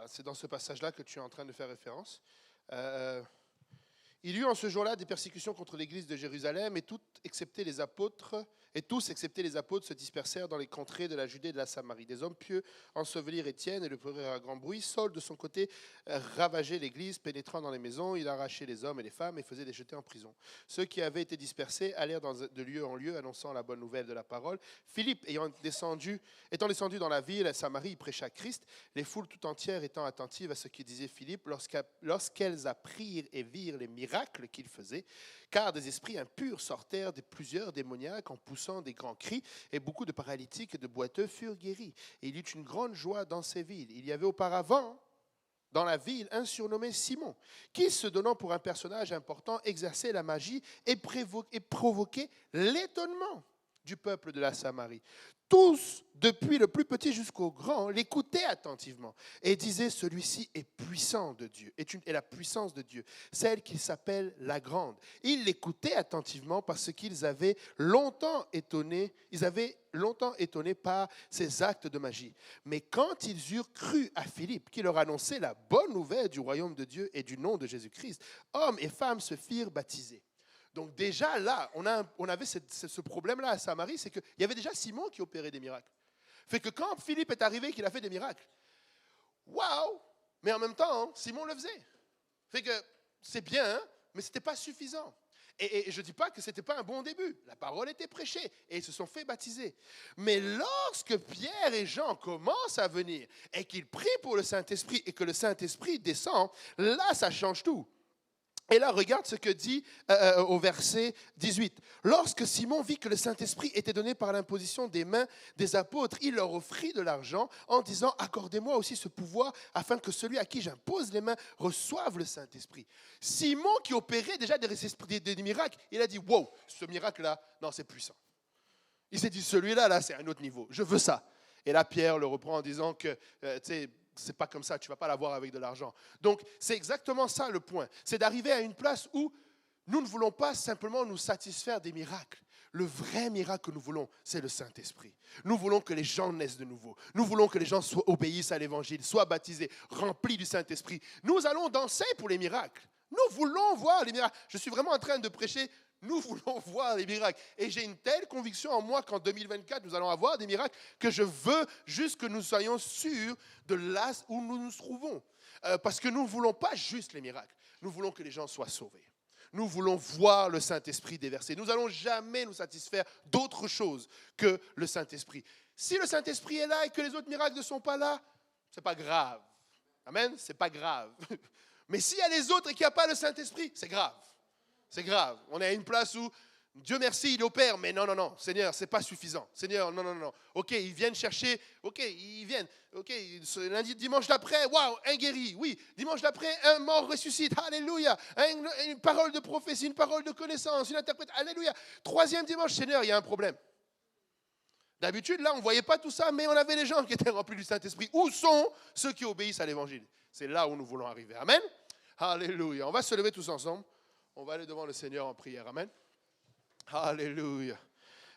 C'est dans ce passage-là que tu es en train de faire référence. Il y eut en ce jour-là des persécutions contre l'église de Jérusalem, et tous, excepté les apôtres, se dispersèrent dans les contrées de la Judée et de la Samarie. Des hommes pieux ensevelirent Étienne et le prirent à grand bruit. Saul, de son côté, ravageait l'église, pénétrant dans les maisons. Il arrachait les hommes et les femmes et faisait les jeter en prison. Ceux qui avaient été dispersés allèrent de lieu en lieu, annonçant la bonne nouvelle de la parole. Philippe, étant descendu dans la ville, à Samarie, il prêcha Christ. Les foules tout entières étant attentives à ce que disait Philippe, lorsqu'elles apprirent et virent les miracles qu'il faisait, car des esprits impurs sortèrent de plusieurs démoniaques en poussant des grands cris, et beaucoup de paralytiques et de boiteux furent guéris. Et il y eut une grande joie dans ces villes. Il y avait auparavant dans la ville un surnommé Simon, qui, se donnant pour un personnage important, exerçait la magie et provoquait l'étonnement du peuple de la Samarie. Tous, depuis le plus petit jusqu'au grand, l'écoutaient attentivement et disaient, celui-ci est puissant de Dieu, est la puissance de Dieu, celle qui s'appelle la grande. Ils l'écoutaient attentivement parce qu'ils avaient longtemps étonné par ses actes de magie. Mais quand ils eurent cru à Philippe, qui leur annonçait la bonne nouvelle du royaume de Dieu et du nom de Jésus-Christ, hommes et femmes se firent baptiser. Donc déjà là, on avait ce problème-là à Samarie, c'est qu'il y avait déjà Simon qui opérait des miracles. Fait que quand Philippe est arrivé, qu'il a fait des miracles, waouh! Mais en même temps, Simon le faisait. Fait que c'est bien, mais ce n'était pas suffisant. Et je ne dis pas que ce n'était pas un bon début. La parole était prêchée et ils se sont fait baptiser. Mais lorsque Pierre et Jean commencent à venir et qu'ils prient pour le Saint-Esprit et que le Saint-Esprit descend, là, ça change tout. Et là, regarde ce que dit au verset 18. Lorsque Simon vit que le Saint-Esprit était donné par l'imposition des mains des apôtres, il leur offrit de l'argent en disant « Accordez-moi aussi ce pouvoir afin que celui à qui j'impose les mains reçoive le Saint-Esprit. » Simon, qui opérait déjà des miracles, il a dit « Wow, ce miracle-là, non, c'est puissant. » Il s'est dit « Celui-là, là, c'est un autre niveau. Je veux ça. » Et là, Pierre le reprend en disant que, tu sais, c'est pas comme ça, tu ne vas pas l'avoir avec de l'argent. Donc, c'est exactement ça le point. C'est d'arriver à une place où nous ne voulons pas simplement nous satisfaire des miracles. Le vrai miracle que nous voulons, c'est le Saint-Esprit. Nous voulons que les gens naissent de nouveau. Nous voulons que les gens obéissent à l'Évangile, soient baptisés, remplis du Saint-Esprit. Nous allons danser pour les miracles. Nous voulons voir les miracles. Je suis vraiment en train de prêcher. Nous voulons voir les miracles. Et j'ai une telle conviction en moi qu'en 2024, nous allons avoir des miracles que je veux juste que nous soyons sûrs de là où nous nous trouvons. Parce que nous ne voulons pas juste les miracles. Nous voulons que les gens soient sauvés. Nous voulons voir le Saint-Esprit déversé. Nous n'allons jamais nous satisfaire d'autre chose que le Saint-Esprit. Si le Saint-Esprit est là et que les autres miracles ne sont pas là, ce n'est pas grave. Amen, ce n'est pas grave. Mais s'il y a les autres et qu'il n'y a pas le Saint-Esprit, c'est grave. C'est grave. On est à une place où, Dieu merci, il opère, mais non, Seigneur, ce n'est pas suffisant. Seigneur, non. Ok, ils viennent chercher, ok, ils viennent. Ok, lundi, dimanche d'après, waouh, un guéri, oui. Dimanche d'après, un mort ressuscite, alléluia. Une parole de prophétie, une parole de connaissance, une interprète, alléluia. Troisième dimanche, Seigneur, il y a un problème. D'habitude, là, on ne voyait pas tout ça, mais on avait les gens qui étaient remplis du Saint-Esprit. Où sont ceux qui obéissent à l'Évangile? C'est là où nous voulons arriver. Amen. Alléluia. On va se lever tous ensemble. On va aller devant le Seigneur en prière. Amen. Alléluia.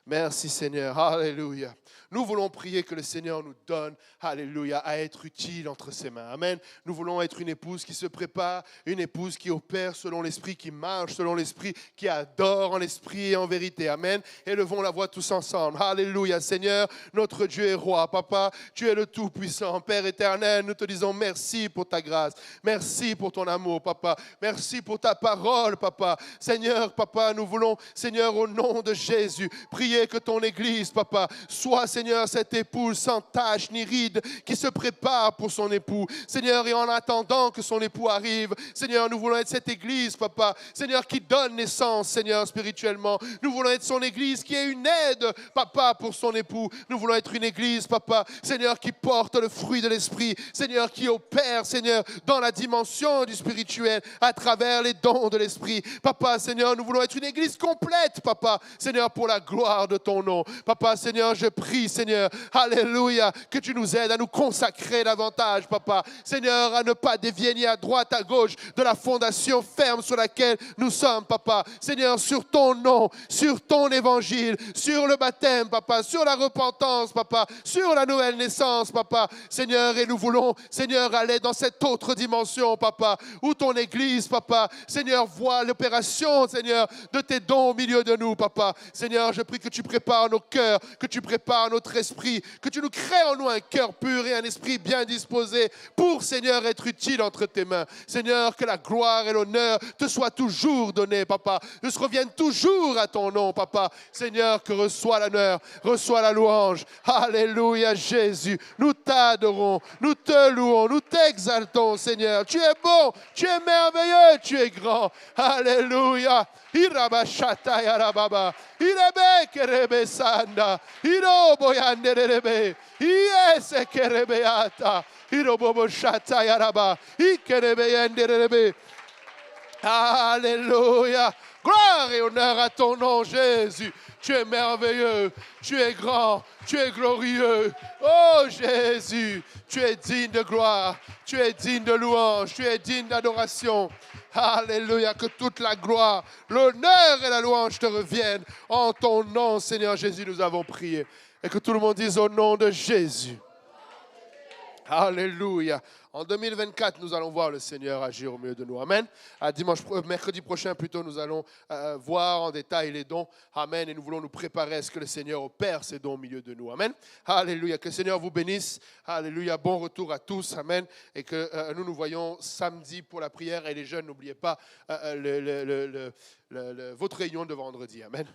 Merci Seigneur. Alléluia. Nous voulons prier que le Seigneur nous donne, alléluia, à être utile entre ses mains. Amen. Nous voulons être une épouse qui se prépare, une épouse qui opère selon l'Esprit, qui marche selon l'Esprit, qui adore en l'Esprit et en vérité. Amen. Élevons la voix tous ensemble. Alléluia. Seigneur, notre Dieu est roi. Papa, tu es le Tout-Puissant. Père éternel, nous te disons merci pour ta grâce. Merci pour ton amour, Papa. Merci pour ta parole, Papa. Seigneur, Papa, nous voulons, Seigneur, au nom de Jésus, prier que ton Église, Papa, soit, Seigneur, cette épouse sans tache ni ride qui se prépare pour son époux. Seigneur, et en attendant que son époux arrive, Seigneur, nous voulons être cette Église, Papa, Seigneur, qui donne naissance, Seigneur, spirituellement. Nous voulons être son Église qui est une aide, Papa, pour son époux. Nous voulons être une Église, Papa, Seigneur, qui porte le fruit de l'Esprit, Seigneur, qui opère, Seigneur, dans la dimension du spirituel, à travers les dons de l'Esprit. Papa, Seigneur, nous voulons être une Église complète, Papa, Seigneur, pour la gloire de ton nom. Papa, Seigneur, je prie, Seigneur, alléluia, que tu nous aides à nous consacrer davantage, Papa. Seigneur, à ne pas dévier ni à droite, à gauche de la fondation ferme sur laquelle nous sommes, Papa. Seigneur, sur ton nom, sur ton évangile, sur le baptême, Papa, sur la repentance, Papa, sur la nouvelle naissance, Papa. Seigneur, et nous voulons, Seigneur, aller dans cette autre dimension, Papa, où ton Église, Papa, Seigneur, voit l'opération, Seigneur, de tes dons au milieu de nous, Papa. Seigneur, je prie que tu prépares nos cœurs, que tu prépares notre esprit, que tu nous crées en nous un cœur pur et un esprit bien disposé pour, Seigneur, être utile entre tes mains. Seigneur, que la gloire et l'honneur te soient toujours donnés, Papa. Que se reviennent toujours à ton nom, Papa. Seigneur, que reçois l'honneur, reçois la louange. Alléluia, Jésus. Nous t'adorons, nous te louons, nous t'exaltons, Seigneur. Tu es bon, tu es merveilleux, tu es grand. Alléluia. Irabashata yarababa. Irebe kerebe sanda. Irobo yanderebe. Iese kerebe ata. Irobo shata yaraba. Ikerebe yanderebe. Alléluia. Gloire et honneur à ton nom, Jésus. Tu es merveilleux, tu es grand, tu es glorieux. Oh Jésus, tu es digne de gloire, tu es digne de louange, tu es digne d'adoration. Alléluia, que toute la gloire, l'honneur et la louange te reviennent. En ton nom, Seigneur Jésus, nous avons prié. Et que tout le monde dise au nom de Jésus. Alléluia. En 2024, nous allons voir le Seigneur agir au milieu de nous. Amen. Mercredi prochain, plutôt, nous allons voir en détail les dons. Amen. Et nous voulons nous préparer à ce que le Seigneur opère ces dons au milieu de nous. Amen. Alléluia. Que le Seigneur vous bénisse. Alléluia. Bon retour à tous. Amen. Et que nous voyons samedi pour la prière. Et les jeunes, n'oubliez pas votre réunion de vendredi. Amen.